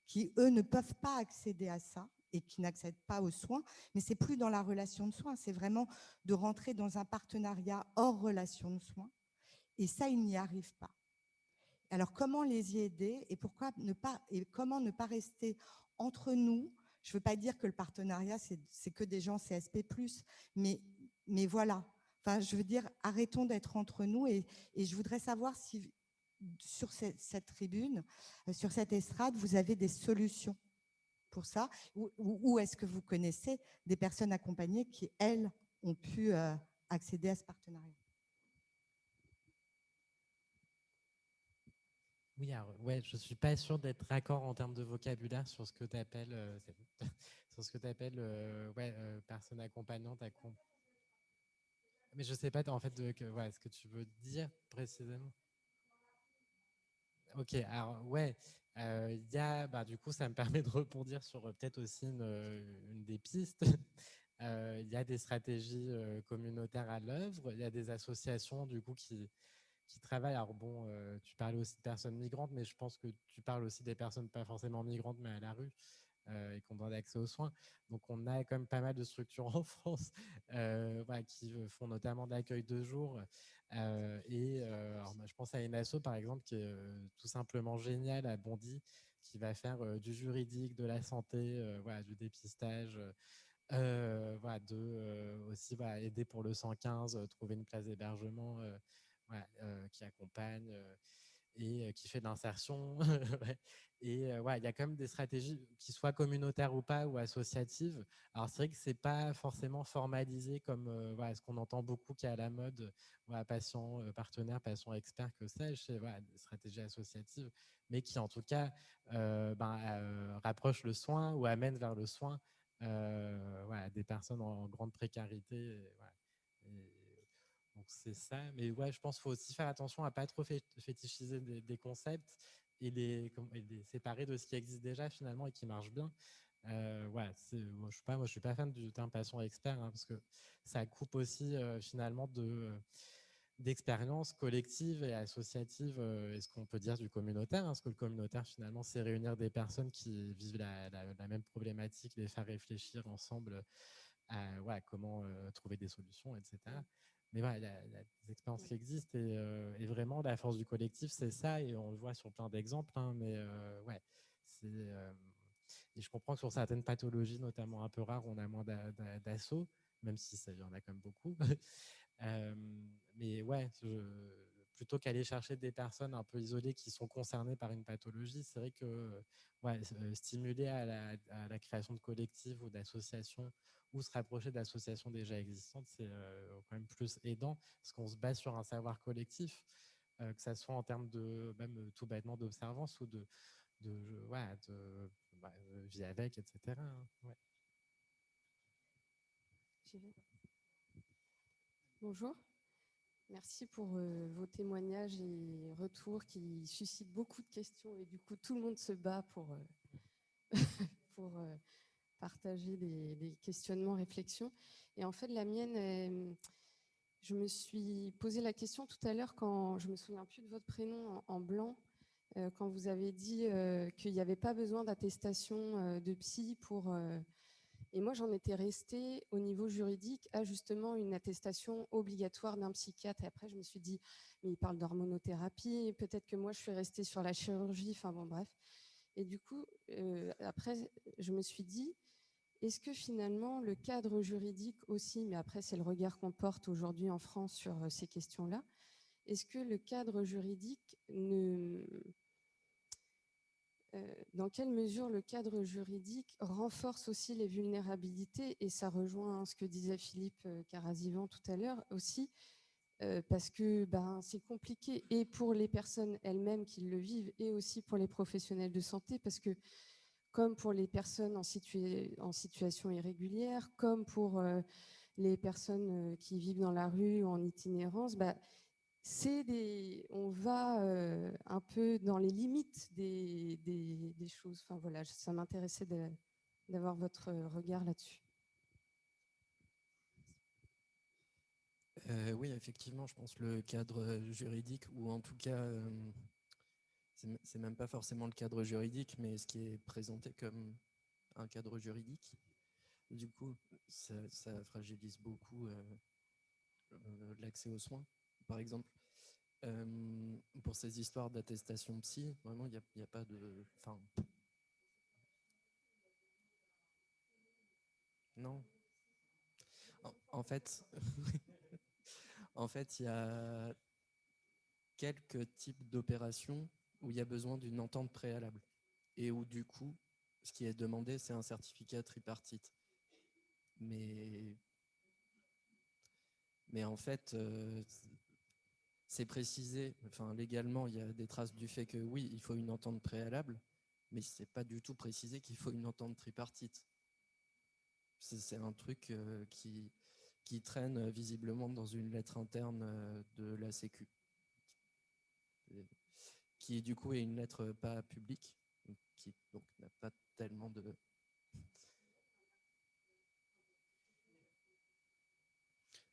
qui, eux, ne peuvent pas accéder à ça et qui n'accèdent pas aux soins, mais c'est plus dans la relation de soins, c'est vraiment de rentrer dans un partenariat hors relation de soins. Et ça, ils n'y arrivent pas. Alors, comment les y aider et comment ne pas rester entre nous? Je ne veux pas dire que le partenariat, c'est que des gens CSP+, mais voilà. Enfin, je veux dire, arrêtons d'être entre nous et je voudrais savoir si, sur cette tribune, sur cette estrade, vous avez des solutions pour ça ou est-ce que vous connaissez des personnes accompagnées qui, elles, ont pu accéder à ce partenariat? Oui, alors, ouais, je ne suis pas sûr d'être d'accord en termes de vocabulaire sur ce que tu appelles, sur ce que tu appelles personne accompagnante. Mais je ne sais pas en fait ce que tu veux dire précisément. Ok, alors ouais, y a, du coup, ça me permet de rebondir sur peut-être aussi une des pistes. Il y a des stratégies communautaires à l'œuvre, il y a des associations du coup qui travaillent. Alors bon, tu parlais aussi de personnes migrantes, mais je pense que tu parles aussi des personnes pas forcément migrantes, mais à la rue et qui ont besoin d'accès aux soins. Donc on a quand même pas mal de structures en France qui font notamment de l'accueil de jour. Alors, je pense à une asso par exemple qui est tout simplement géniale à Bondy, qui va faire du juridique, de la santé, du dépistage. Aussi aider pour le 115, trouver une place d'hébergement qui accompagne et qui fait de l'insertion. Et il y a quand même des stratégies qui soient communautaires ou pas, ou associatives. Alors c'est vrai que c'est pas forcément formalisé comme ce qu'on entend beaucoup qui est à la mode, patients partenaires, patients experts, que sais-je, des stratégies associatives, mais qui en tout cas rapprochent le soin ou amènent vers le soin des personnes en grande précarité. Donc c'est ça, mais je pense qu'il faut aussi faire attention à pas trop fétichiser des concepts et les séparer de ce qui existe déjà finalement et qui marche bien. Ouais, moi, je suis pas fan du terme patient expert, hein, parce que ça coupe aussi finalement d'expériences collectives et associatives. Et ce qu'on peut dire du communautaire, hein, parce que le communautaire finalement, c'est réunir des personnes qui vivent la même problématique, les faire réfléchir ensemble à ouais, comment trouver des solutions, etc. Mais voilà, il y a des expériences qui existent et vraiment la force du collectif, c'est ça, et on le voit sur plein d'exemples, hein, mais ouais, et je comprends que sur certaines pathologies, notamment un peu rares, on a moins d'assauts, même si ça, il y en a quand même beaucoup. Euh, mais ouais, plutôt qu'aller chercher des personnes un peu isolées qui sont concernées par une pathologie, c'est vrai que ouais, stimuler à la création de collectifs ou d'associations ou se rapprocher d'associations déjà existantes, c'est quand même plus aidant parce qu'on se base sur un savoir collectif, que ça soit en termes de même tout bêtement d'observance ou ouais, vie avec, etc. Hein, ouais. Bonjour. Merci pour vos témoignages et retours qui suscitent beaucoup de questions et du coup tout le monde se bat pour, pour partager des questionnements, réflexions. Et en fait la mienne, je me suis posé la question tout à l'heure quand je me souviens plus de votre prénom en blanc, quand vous avez dit qu'il n'y avait pas besoin d'attestation de psy pour... et moi, j'en étais restée au niveau juridique à justement une attestation obligatoire d'un psychiatre. Et après, je me suis dit, mais il parle d'hormonothérapie, peut-être que moi, je suis restée sur la chirurgie, enfin bon, bref. Et du coup, après, je me suis dit, est-ce que finalement, le cadre juridique aussi, mais après, c'est le regard qu'on porte aujourd'hui en France sur ces questions-là, est-ce que le cadre juridique dans quelle mesure le cadre juridique renforce aussi les vulnérabilités, et ça rejoint ce que disait Philippe Carazivan tout à l'heure aussi, parce que c'est compliqué et pour les personnes elles-mêmes qui le vivent et aussi pour les professionnels de santé, parce que comme pour les personnes en situation irrégulière, comme pour les personnes qui vivent dans la rue ou en itinérance, on va un peu dans les limites des choses. Enfin voilà, ça m'intéressait d'avoir votre regard là-dessus. Oui, effectivement, je pense que le cadre juridique, ou en tout cas, c'est même pas forcément le cadre juridique, mais ce qui est présenté comme un cadre juridique, du coup, ça fragilise beaucoup l'accès aux soins. Par exemple, pour ces histoires d'attestation psy, vraiment, il n'y a pas de... Enfin, non. En fait, en fait, il y a quelques types d'opérations où il y a besoin d'une entente préalable et où, du coup, ce qui est demandé, c'est un certificat tripartite. Mais en fait, c'est précisé, enfin légalement, il y a des traces du fait que oui, il faut une entente préalable, mais c'est pas du tout précisé qu'il faut une entente tripartite. C'est un truc qui traîne visiblement dans une lettre interne de la Sécu, qui du coup est une lettre pas publique, qui donc n'a pas tellement de...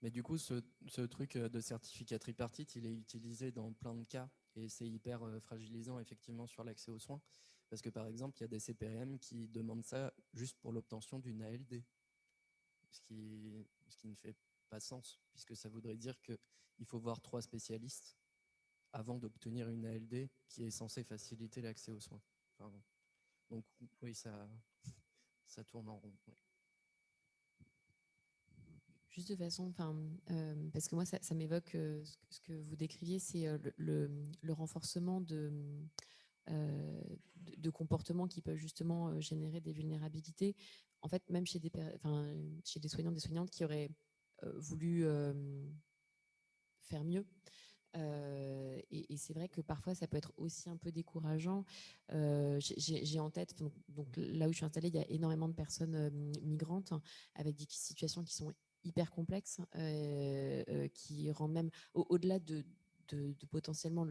Mais du coup, ce truc de certificat tripartite, il est utilisé dans plein de cas et c'est hyper fragilisant effectivement sur l'accès aux soins. Parce que par exemple, il y a des CPM qui demandent ça juste pour l'obtention d'une ALD, ce qui ne fait pas sens, puisque ça voudrait dire qu'il faut voir 3 spécialistes avant d'obtenir une ALD qui est censée faciliter l'accès aux soins. Enfin, donc oui, ça tourne en rond. Oui. Juste de façon, parce que moi, ça m'évoque ce que vous décriviez, c'est le renforcement de comportements qui peuvent justement générer des vulnérabilités. En fait, même chez des soignants, des soignantes qui auraient voulu faire mieux. Et c'est vrai que parfois, ça peut être aussi un peu décourageant. J'ai en tête, donc là où je suis installée, il y a énormément de personnes migrantes avec des situations qui sont hyper complexes, qui rendent même, au-delà de potentiellement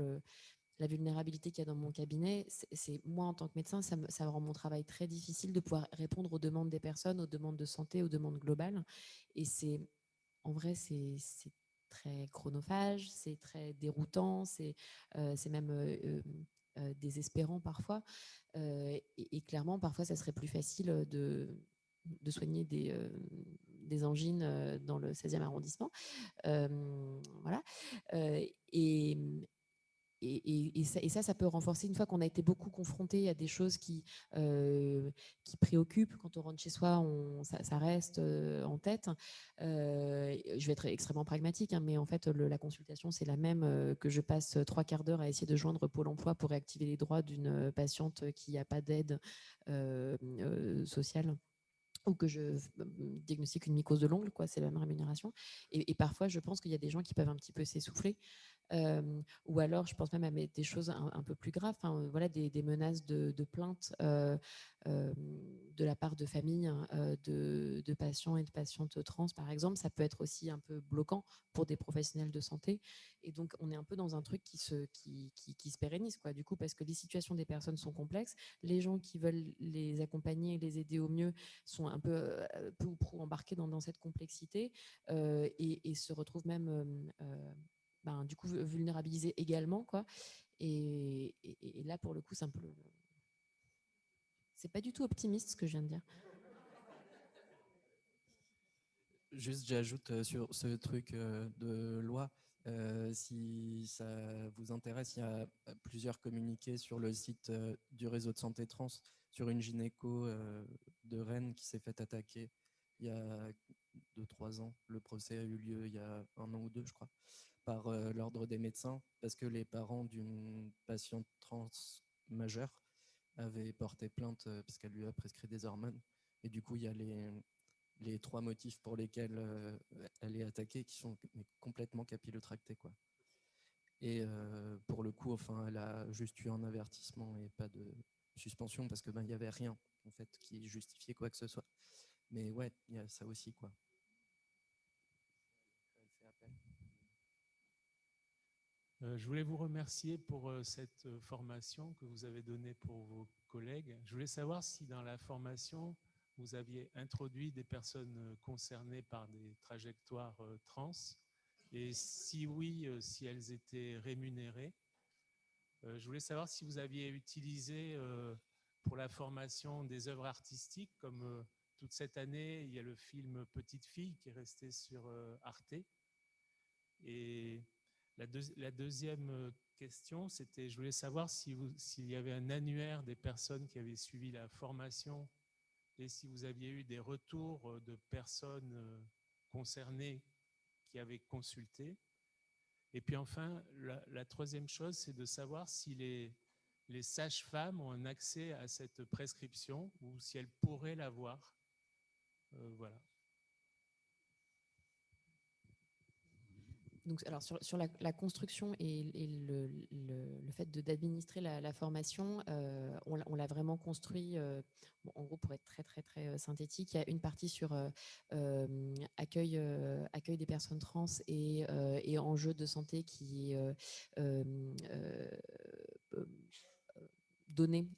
la vulnérabilité qu'il y a dans mon cabinet, c'est moi en tant que médecin, ça rend mon travail très difficile de pouvoir répondre aux demandes des personnes, aux demandes de santé, aux demandes globales. Et en vrai, c'est très chronophage, c'est très déroutant, c'est même désespérant parfois. Et clairement, parfois, ça serait plus facile de soigner des angines dans le 16e arrondissement. Voilà. Et ça peut renforcer une fois qu'on a été beaucoup confronté à des choses qui préoccupent. Quand on rentre chez soi, ça reste en tête. Je vais être extrêmement pragmatique, hein, mais en fait, la consultation, c'est la même que je passe 3/4 d'heure à essayer de joindre Pôle emploi pour réactiver les droits d'une patiente qui n'a pas d'aide sociale, ou que je diagnostique une mycose de l'ongle, c'est la même rémunération. Et parfois, je pense qu'il y a des gens qui peuvent un petit peu s'essouffler. Ou alors, je pense même à des choses un peu plus graves, voilà, des menaces de plainte de la part de familles de patients et de patientes trans, par exemple. Ça peut être aussi un peu bloquant pour des professionnels de santé. Et donc, on est un peu dans un truc qui se pérennise, du coup, parce que les situations des personnes sont complexes. Les gens qui veulent les accompagner et les aider au mieux sont un peu ou prou embarqués dans cette complexité et se retrouvent même du coup vulnérabilisés également, et là pour le coup c'est un peu c'est pas du tout optimiste ce que je viens de dire. Juste j'ajoute sur ce truc de loi, si ça vous intéresse, il y a plusieurs communiqués sur le site du réseau de santé trans sur une gynéco de Rennes qui s'est fait attaquer il y a 2-3 ans. Le procès a eu lieu il y a 1 an ou 2, je crois, par l'ordre des médecins, parce que les parents d'une patiente trans majeure avaient porté plainte parce qu'elle lui a prescrit des hormones. Et du coup, il y a les 3 motifs pour lesquels elle est attaquée qui sont complètement capillotractés, quoi. Et pour le coup, elle a juste eu un avertissement et pas de suspension parce que il n'y avait rien en fait qui justifiait quoi que ce soit. Mais ouais, il y a ça aussi, quoi. Je voulais vous remercier pour cette formation que vous avez donnée pour vos collègues. Je voulais savoir si dans la formation, vous aviez introduit des personnes concernées par des trajectoires trans, et si oui, si elles étaient rémunérées. Je voulais savoir si vous aviez utilisé pour la formation des œuvres artistiques, comme toute cette année, il y a le film Petite fille qui est resté sur Arte. Et la deuxième question, c'était, je voulais savoir s'il y avait un annuaire des personnes qui avaient suivi la formation et si vous aviez eu des retours de personnes concernées qui avaient consulté. Et puis enfin, la troisième chose, c'est de savoir si les sages-femmes ont un accès à cette prescription ou si elles pourraient l'avoir. Voilà. Donc, alors sur la construction et le fait d'administrer la formation, on l'a vraiment construit, en gros, pour être très, très, très synthétique, il y a une partie sur accueil des personnes trans et enjeux de santé qui est donné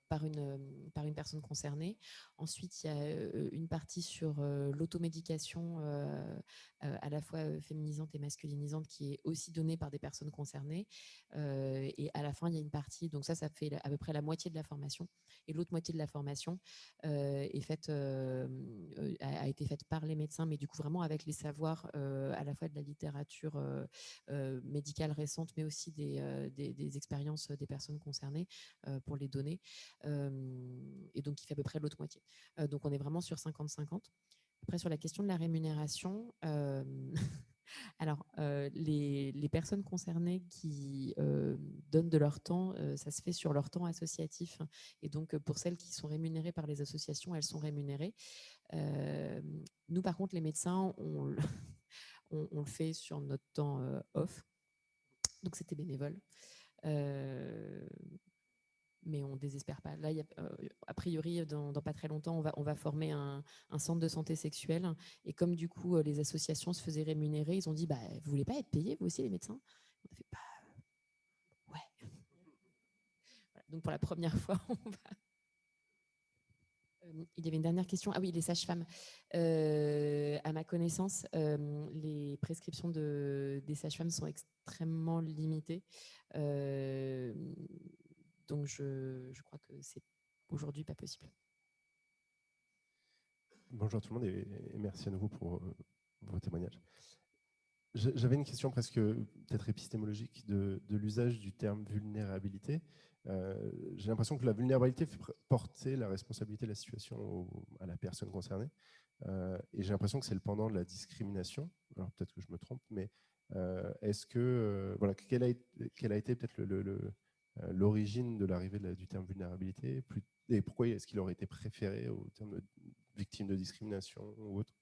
par une personne concernée. Ensuite, il y a une partie sur l'automédication à la fois féminisante et masculinisante qui est aussi donnée par des personnes concernées. Et à la fin, il y a une partie, donc ça fait à peu près la moitié de la formation. Et l'autre moitié de la formation est faite, a été faite par les médecins, mais du coup vraiment avec les savoirs à la fois de la littérature médicale récente, mais aussi des expériences des personnes concernées pour les données. Et donc, il fait à peu près l'autre moitié. Donc, on est vraiment sur 50-50. Après, sur la question de la rémunération, alors, les personnes concernées qui donnent de leur temps, ça se fait sur leur temps associatif. Et donc, pour celles qui sont rémunérées par les associations, elles sont rémunérées. Nous, par contre, les médecins, on le fait sur notre temps off. Donc, c'était bénévole. Mais on ne désespère pas. Là, a priori, dans pas très longtemps, on va former un centre de santé sexuelle. Et comme du coup, les associations se faisaient rémunérer, ils ont dit, vous voulez pas être payés, vous aussi, les médecins? On a fait, ouais, Donc pour la première fois, on va... Il y avait une dernière question. Ah oui, les sages-femmes. À ma connaissance, les prescriptions des sages-femmes sont extrêmement limitées. Donc je crois que c'est aujourd'hui pas possible. Bonjour tout le monde et merci à nouveau pour vos témoignages. J'avais une question presque peut-être épistémologique de l'usage du terme vulnérabilité. J'ai l'impression que la vulnérabilité fait porter la responsabilité de la situation à la personne concernée. Et j'ai l'impression que c'est le pendant de la discrimination. Alors peut-être que je me trompe, mais est-ce que, voilà, quelle a été peut-être l'origine de l'arrivée du terme vulnérabilité et pourquoi est-ce qu'il aurait été préféré au terme de victime de discrimination ou autre?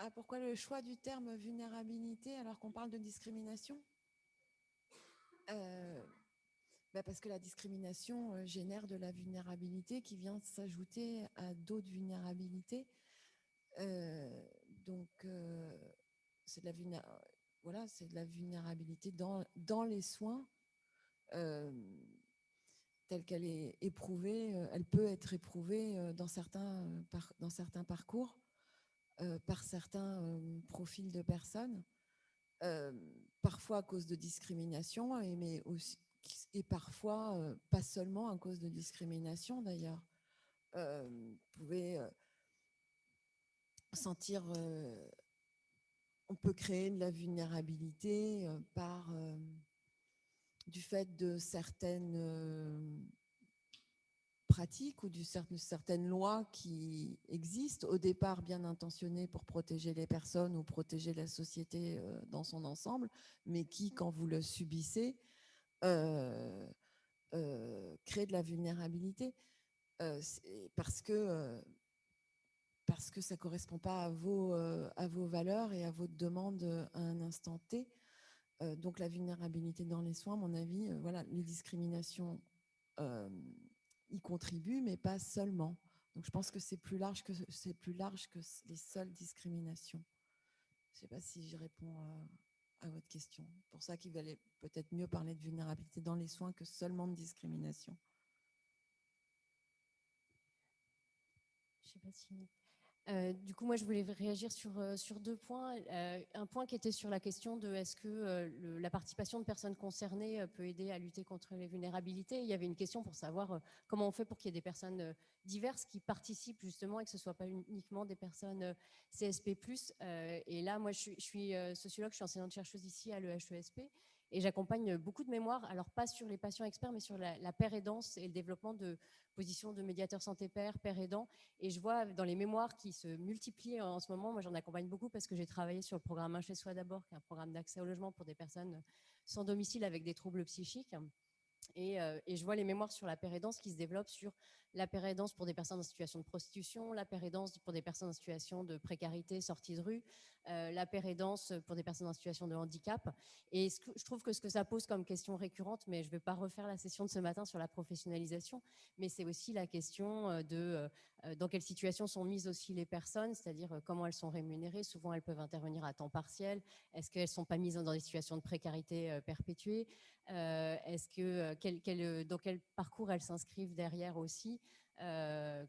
Ah, pourquoi le choix du terme vulnérabilité alors qu'on parle de discrimination? Parce que la discrimination génère de la vulnérabilité qui vient s'ajouter à d'autres vulnérabilités. Donc, c'est de la vulnérabilité dans les soins telle qu'elle est éprouvée. Elle peut être éprouvée dans certains parcours. Par certains profils de personnes, parfois à cause de discrimination, et parfois pas seulement à cause de discrimination d'ailleurs. Vous pouvez sentir, on peut créer de la vulnérabilité du fait de certaines pratiques ou de certaines lois qui existent, au départ bien intentionnées pour protéger les personnes ou protéger la société dans son ensemble, mais qui, quand vous le subissez, crée de la vulnérabilité parce que ça ne correspond pas à vos valeurs et à votre demande à un instant T. Donc la vulnérabilité dans les soins, à mon avis, voilà, les discriminations y contribuent, mais pas seulement. Donc je pense que c'est plus large que les seules discriminations. Je ne sais pas si je réponds à votre question. C'est pour ça qu'il valait peut-être mieux parler de vulnérabilité dans les soins que seulement de discrimination. Je sais pas si... du coup, moi, je voulais réagir sur deux points. Un point qui était sur la question de est-ce que la participation de personnes concernées peut aider à lutter contre les vulnérabilités. Il y avait une question pour savoir comment on fait pour qu'il y ait des personnes diverses qui participent justement et que ce ne soit pas uniquement des personnes CSP+. Et là, moi, je suis sociologue, je suis enseignante-chercheuse ici à l'EHESP. Et j'accompagne beaucoup de mémoires, alors pas sur les patients experts, mais sur la paire aidance et le développement de positions de médiateurs santé-pair, paire aidant. Et je vois dans les mémoires qui se multiplient en ce moment, moi j'en accompagne beaucoup parce que j'ai travaillé sur le programme Un chez soi d'abord, qui est un programme d'accès au logement pour des personnes sans domicile avec des troubles psychiques. Et je vois les mémoires sur la paire aidance qui se développent sur la paire aidance pour des personnes en situation de prostitution, la paire aidance pour des personnes en situation de précarité, sortie de rue, la paire aidance pour des personnes en situation de handicap. Et je trouve que ce que ça pose comme question récurrente, mais je ne vais pas refaire la session de ce matin sur la professionnalisation, mais c'est aussi la question de dans quelle situation sont mises aussi les personnes, c'est-à-dire comment elles sont rémunérées. Souvent, elles peuvent intervenir à temps partiel. Est-ce qu'elles ne sont pas mises dans des situations de précarité perpétuée? Est-ce que dans quel parcours elles s'inscrivent derrière aussi? Est-ce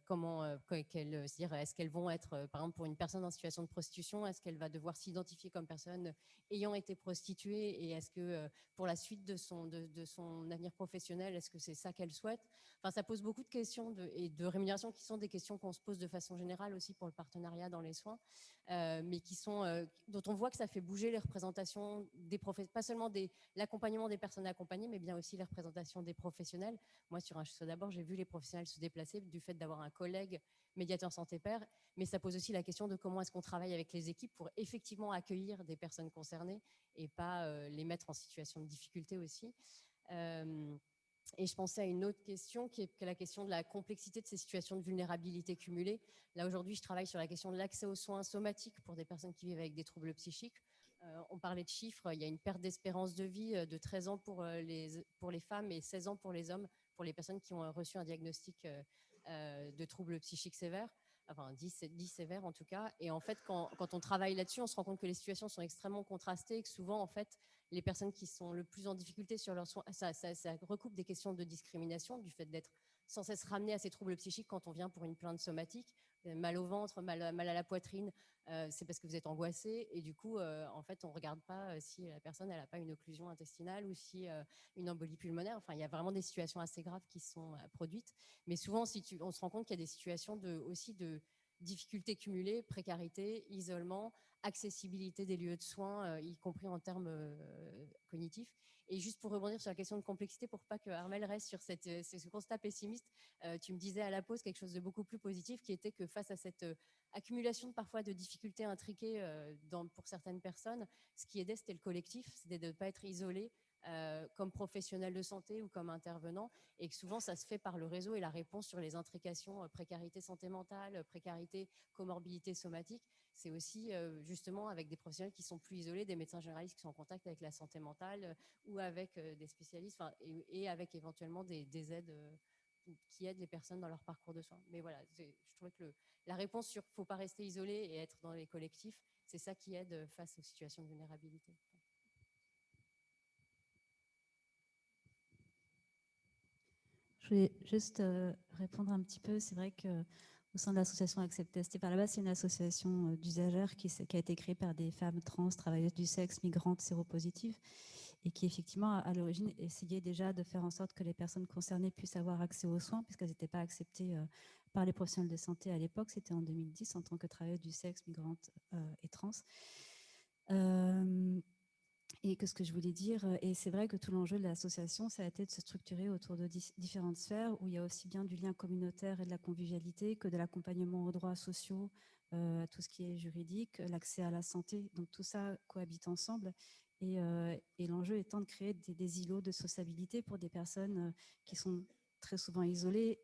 qu'elles vont être, par exemple, pour une personne en situation de prostitution, est-ce qu'elle va devoir s'identifier comme personne ayant été prostituée, et est-ce que pour la suite de son avenir professionnel, est-ce que c'est ça qu'elle souhaite? Enfin, ça pose beaucoup de questions et de rémunération qui sont des questions qu'on se pose de façon générale aussi pour le partenariat dans les soins, mais dont on voit que ça fait bouger les représentations des professionnels, pas seulement l'accompagnement des personnes accompagnées, mais bien aussi les représentations des professionnels. Moi, sur Un chez soi d'abord, j'ai vu les professionnels se déplacer du fait d'avoir un collègue médiateur santé-pair, mais ça pose aussi la question de comment est-ce qu'on travaille avec les équipes pour effectivement accueillir des personnes concernées et pas les mettre en situation de difficulté aussi. Et je pensais à une autre question qui est la question de la complexité de ces situations de vulnérabilité cumulées. Là, aujourd'hui, je travaille sur la question de l'accès aux soins somatiques pour des personnes qui vivent avec des troubles psychiques. On parlait de chiffres, il y a une perte d'espérance de vie de 13 ans pour les femmes et 16 ans pour les hommes, pour les personnes qui ont reçu un diagnostic de troubles psychiques sévères. enfin dit sévère en tout cas. Et en fait, quand on travaille là-dessus, on se rend compte que les situations sont extrêmement contrastées et que souvent, en fait, les personnes qui sont le plus en difficulté sur leurs soins, ça recoupe des questions de discrimination, du fait d'être sans cesse ramené à ces troubles psychiques quand on vient pour une plainte somatique, mal au ventre, mal à la poitrine, c'est parce que vous êtes angoissé et du coup, en fait, on ne regarde pas si la personne n'a pas une occlusion intestinale ou si une embolie pulmonaire. Enfin, il y a vraiment des situations assez graves qui sont produites. Mais souvent, on se rend compte qu'il y a des situations aussi de difficultés cumulées, précarité, isolement, accessibilité des lieux de soins, y compris en termes cognitifs. Et juste pour rebondir sur la question de complexité, pour pas que Armelle reste sur ce constat pessimiste, tu me disais à la pause quelque chose de beaucoup plus positif, qui était que face à cette accumulation parfois de difficultés intriquées pour certaines personnes, ce qui aidait, c'était le collectif, c'était de ne pas être isolé comme professionnel de santé ou comme intervenant, et que souvent ça se fait par le réseau et la réponse sur les intrications, précarité santé mentale, précarité, comorbidité somatique, c'est aussi justement avec des professionnels qui sont plus isolés, des médecins généralistes qui sont en contact avec la santé mentale ou avec des spécialistes, et avec éventuellement des aides qui aident les personnes dans leur parcours de soins. Mais voilà, je trouvais que la réponse sur « faut pas rester isolé et être dans les collectifs », c'est ça qui aide face aux situations de vulnérabilité. Je voulais juste répondre un petit peu. C'est vrai qu'au sein de l'association Accept ST, par là-bas, c'est une association d'usagères qui a été créée par des femmes trans, travailleuses du sexe, migrantes, séropositives, et qui effectivement, à l'origine, essayait déjà de faire en sorte que les personnes concernées puissent avoir accès aux soins, puisqu'elles n'étaient pas acceptées par les professionnels de santé à l'époque. C'était en 2010, en tant que travailleuse du sexe, migrante et trans. Et que ce que je voulais dire, et c'est vrai que tout l'enjeu de l'association, ça a été de se structurer autour de différentes sphères où il y a aussi bien du lien communautaire et de la convivialité que de l'accompagnement aux droits sociaux, tout ce qui est juridique, l'accès à la santé. Donc tout ça cohabite ensemble. Et l'enjeu étant de créer des îlots de sociabilité pour des personnes qui sont très souvent isolées,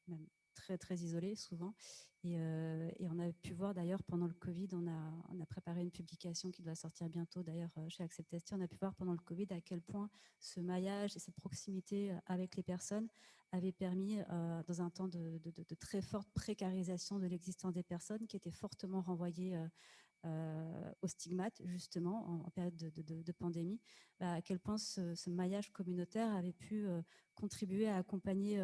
même très, très isolées souvent. Et on a pu voir d'ailleurs pendant le Covid, on a préparé une publication qui doit sortir bientôt d'ailleurs chez Accept ST. On a pu voir pendant le Covid à quel point ce maillage et cette proximité avec les personnes avait permis, dans un temps de très forte précarisation de l'existence des personnes, qui étaient fortement renvoyées au stigmate, justement, en période de pandémie, à quel point ce maillage communautaire avait pu contribuer à accompagner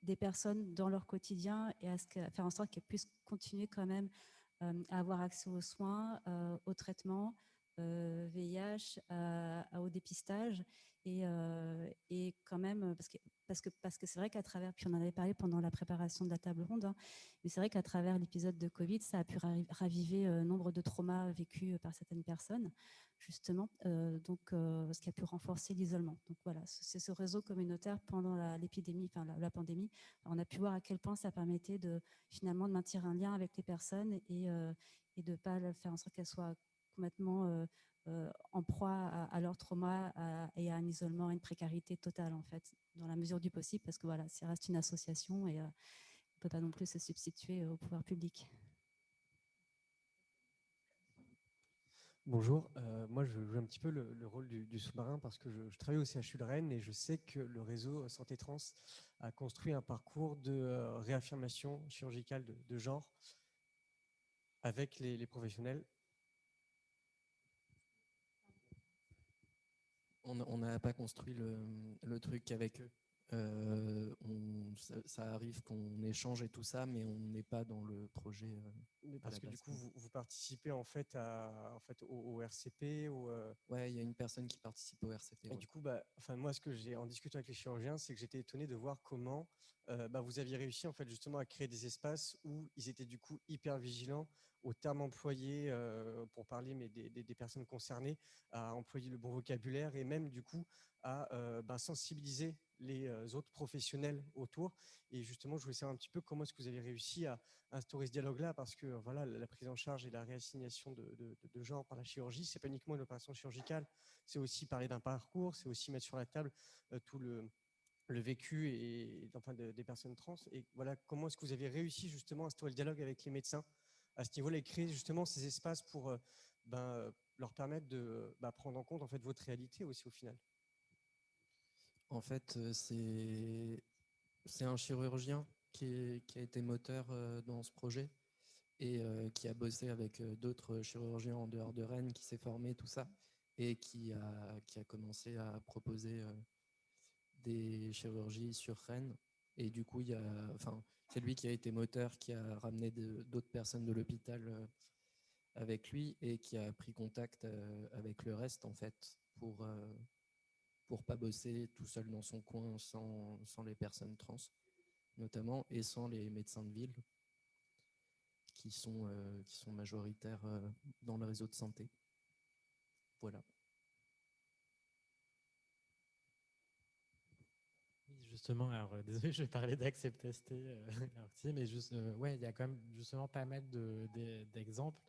des personnes dans leur quotidien et à faire en sorte qu'elles puissent continuer quand même à avoir accès aux soins, aux traitements, VIH, au dépistage, et quand même, parce que c'est vrai qu'à travers, puis on en avait parlé pendant la préparation de la table ronde, hein, mais c'est vrai qu'à travers l'épisode de Covid, ça a pu raviver nombre de traumas vécus par certaines personnes, justement, ce qui a pu renforcer l'isolement. Donc voilà, c'est ce réseau communautaire pendant l'épidémie, enfin la pandémie. On a pu voir à quel point ça permettait finalement de maintenir un lien avec les personnes et de ne pas faire en sorte qu'elles soient complètement en proie à leur trauma et à un isolement, à une précarité totale, en fait, dans la mesure du possible, parce que voilà, ça reste une association et on ne peut pas non plus se substituer au pouvoir public. Bonjour, moi je joue un petit peu le rôle du sous-marin parce que je travaille au CHU de Rennes et je sais que le réseau Santé Trans a construit un parcours de réaffirmation chirurgicale de genre avec les professionnels. On n'a pas construit le truc avec eux. Ça arrive qu'on échange et tout ça, mais on n'est pas dans le projet. Parce que du coup, vous participez en fait, au RCP Ouais, il y a une personne qui participe au RCP. Et ouais. du coup, moi, ce que j'ai en discutant avec les chirurgiens, c'est que j'étais étonné de voir comment vous aviez réussi en fait justement à créer des espaces où ils étaient du coup hyper vigilants aux termes employés pour parler, mais des personnes concernées, à employer le bon vocabulaire et même du coup à sensibiliser les autres professionnels autour. Et justement, je voulais savoir un petit peu comment est-ce que vous avez réussi à instaurer ce dialogue-là, parce que voilà, la prise en charge et la réassignation de genre par la chirurgie, c'est pas uniquement une opération chirurgicale, c'est aussi parler d'un parcours, c'est aussi mettre sur la table tout le vécu des personnes trans. Et voilà, comment est-ce que vous avez réussi justement à instaurer le dialogue avec les médecins à ce niveau-là et créer justement ces espaces pour leur permettre de prendre en compte en fait votre réalité aussi au final? En fait, c'est un chirurgien qui a été moteur dans ce projet et qui a bossé avec d'autres chirurgiens en dehors de Rennes, qui s'est formé, tout ça, et qui a commencé à proposer des chirurgies sur Rennes. Et du coup, c'est lui qui a été moteur, qui a ramené d'autres personnes de l'hôpital avec lui et qui a pris contact avec le reste, en fait, pour pas bosser tout seul dans son coin sans les personnes trans, notamment, et sans les médecins de ville qui sont majoritaires dans le réseau de santé. Voilà. Justement, alors désolé, je vais parler d'Accept-ST, mais juste, ouais, il y a quand même justement pas mal d'exemples.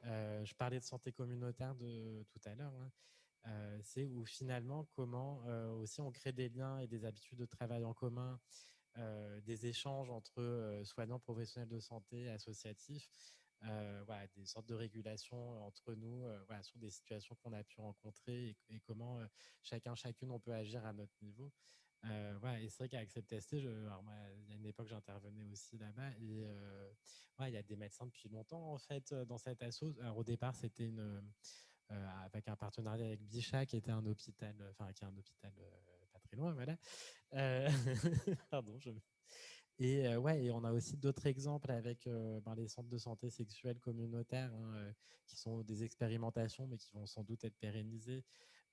Je parlais de santé communautaire tout à l'heure. Hein. C'est où finalement comment aussi on crée des liens et des habitudes de travail en commun, des échanges entre soignants, professionnels de santé, associatifs, voilà, des sortes de régulation entre nous, voilà, sur des situations qu'on a pu rencontrer et comment chacune on peut agir à notre niveau. Ouais, et c'est vrai qu'à Accept-ST, il y a une époque, j'intervenais aussi là-bas et ouais, il y a des médecins depuis longtemps en fait dans cette asso. Alors, au départ, c'était avec un partenariat avec Bichat, qui était un hôpital, qui est un hôpital pas très loin, voilà. Pardon, ouais, et on a aussi d'autres exemples avec les centres de santé sexuelle communautaires, hein, qui sont des expérimentations, mais qui vont sans doute être pérennisées.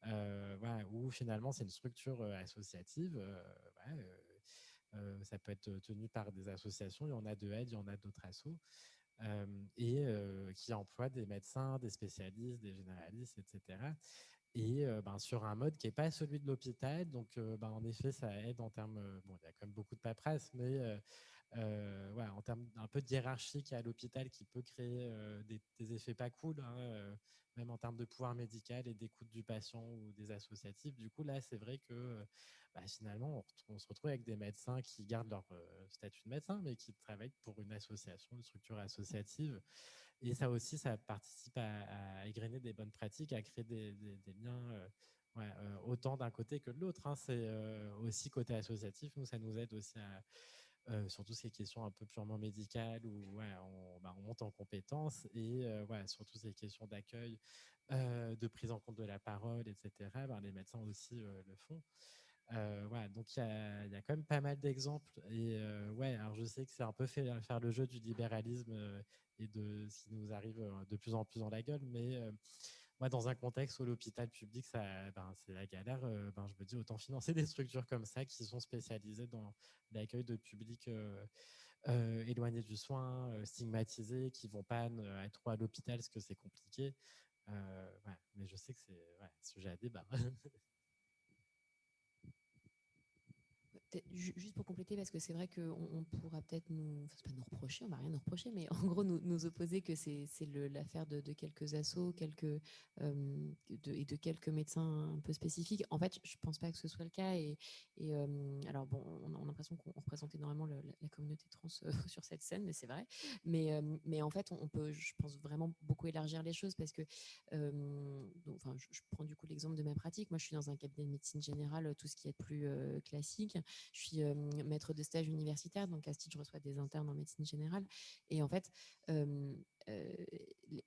Voilà, où finalement c'est une structure associative. Ça peut être tenu par des associations, il y en a de aide, il y en a d'autres assos, et qui emploient des médecins, des spécialistes, des généralistes, etc. Et sur un mode qui n'est pas celui de l'hôpital. Donc, en effet, ça aide en termes. Bon, il y a quand même beaucoup de paperasse, mais ouais, en termes d'un peu de hiérarchie qu'il y a à l'hôpital qui peut créer des effets pas cool, hein, même en termes de pouvoir médical et d'écoute du patient ou des associatifs. Du coup, là, c'est vrai que finalement, on se retrouve avec des médecins qui gardent leur statut de médecin, mais qui travaillent pour une association, une structure associative. Et ça aussi, ça participe à égrener des bonnes pratiques, à créer des liens autant d'un côté que de l'autre. Hein. C'est aussi côté associatif, nous, ça nous aide aussi à surtout ces questions un peu purement médicales où ouais, on monte en compétences et surtout ces questions d'accueil, de prise en compte de la parole, etc. Les médecins aussi le font. Ouais, donc il y a quand même pas mal d'exemples et ouais, alors je sais que c'est un peu faire le jeu du libéralisme et de ce qui nous arrive de plus en plus dans la gueule, mais moi dans un contexte où l'hôpital public c'est la galère, je me dis autant financer des structures comme ça qui sont spécialisées dans l'accueil de publics éloignés du soin, stigmatisés, qui vont pas être trop à l'hôpital parce que c'est compliqué. Ouais, mais je sais que c'est sujet à débat. Juste pour compléter, parce que c'est vrai qu'on pourra peut-être c'est pas nous reprocher, on va rien nous reprocher, mais en gros nous opposer que c'est l'affaire de quelques assos, et de quelques médecins un peu spécifiques. En fait, je pense pas que ce soit le cas. Et alors bon, on a l'impression qu'on représente énormément la communauté trans sur cette scène, mais c'est vrai. Mais en fait, on peut, je pense, vraiment beaucoup élargir les choses parce que, je prends du coup l'exemple de ma pratique. Moi, je suis dans un cabinet de médecine générale, tout ce qui est plus classique. Je suis maître de stage universitaire, donc à ce titre, je reçois des internes en médecine générale. Et en fait,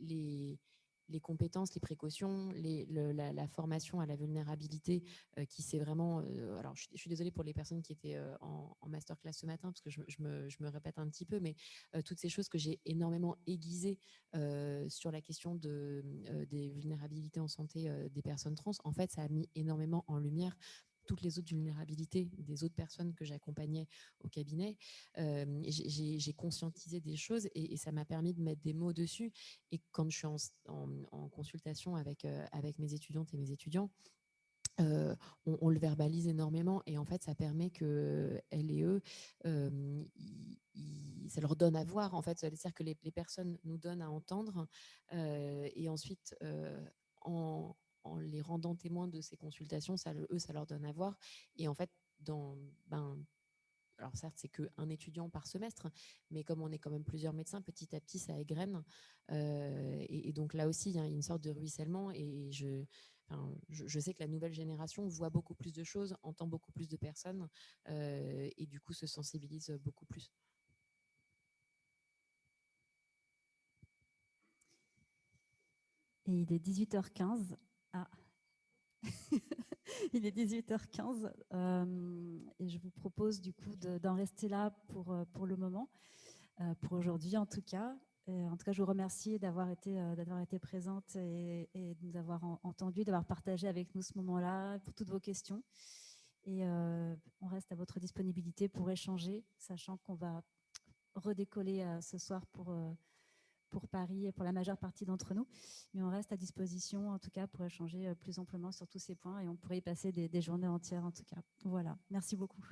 les compétences, les précautions, la formation à la vulnérabilité, qui c'est vraiment. Alors, je suis désolée pour les personnes qui étaient en masterclass ce matin, parce que je me répète un petit peu, mais toutes ces choses que j'ai énormément aiguisées sur la question des vulnérabilités en santé des personnes trans, en fait, ça a mis énormément en lumière toutes les autres vulnérabilités des autres personnes que j'accompagnais au cabinet. J'ai conscientisé des choses et ça m'a permis de mettre des mots dessus. Et quand je suis en consultation avec mes étudiantes et mes étudiants, on le verbalise énormément et en fait ça permet que elles et eux ça leur donne à voir, en fait, c'est-à-dire que les personnes nous donnent à entendre et ensuite en les rendant témoins de ces consultations, ça leur donne à voir. Et en fait, alors certes, c'est qu'un étudiant par semestre, mais comme on est quand même plusieurs médecins, petit à petit, ça égrène. Et donc là aussi, il y a une sorte de ruissellement. Et je sais que la nouvelle génération voit beaucoup plus de choses, entend beaucoup plus de personnes, et du coup se sensibilise beaucoup plus. Et il est 18h15. Ah. Il est 18h15 et je vous propose du coup d'en rester là pour le moment, pour aujourd'hui en tout cas. En tout cas, je vous remercie d'avoir été présente et de nous avoir entendu, d'avoir partagé avec nous ce moment-là, pour toutes vos questions. Et on reste à votre disponibilité pour échanger, sachant qu'on va redécoller ce soir pour Paris et pour la majeure partie d'entre nous. Mais on reste à disposition, en tout cas, pour échanger plus amplement sur tous ces points et on pourrait y passer des journées entières, en tout cas. Voilà. Merci beaucoup.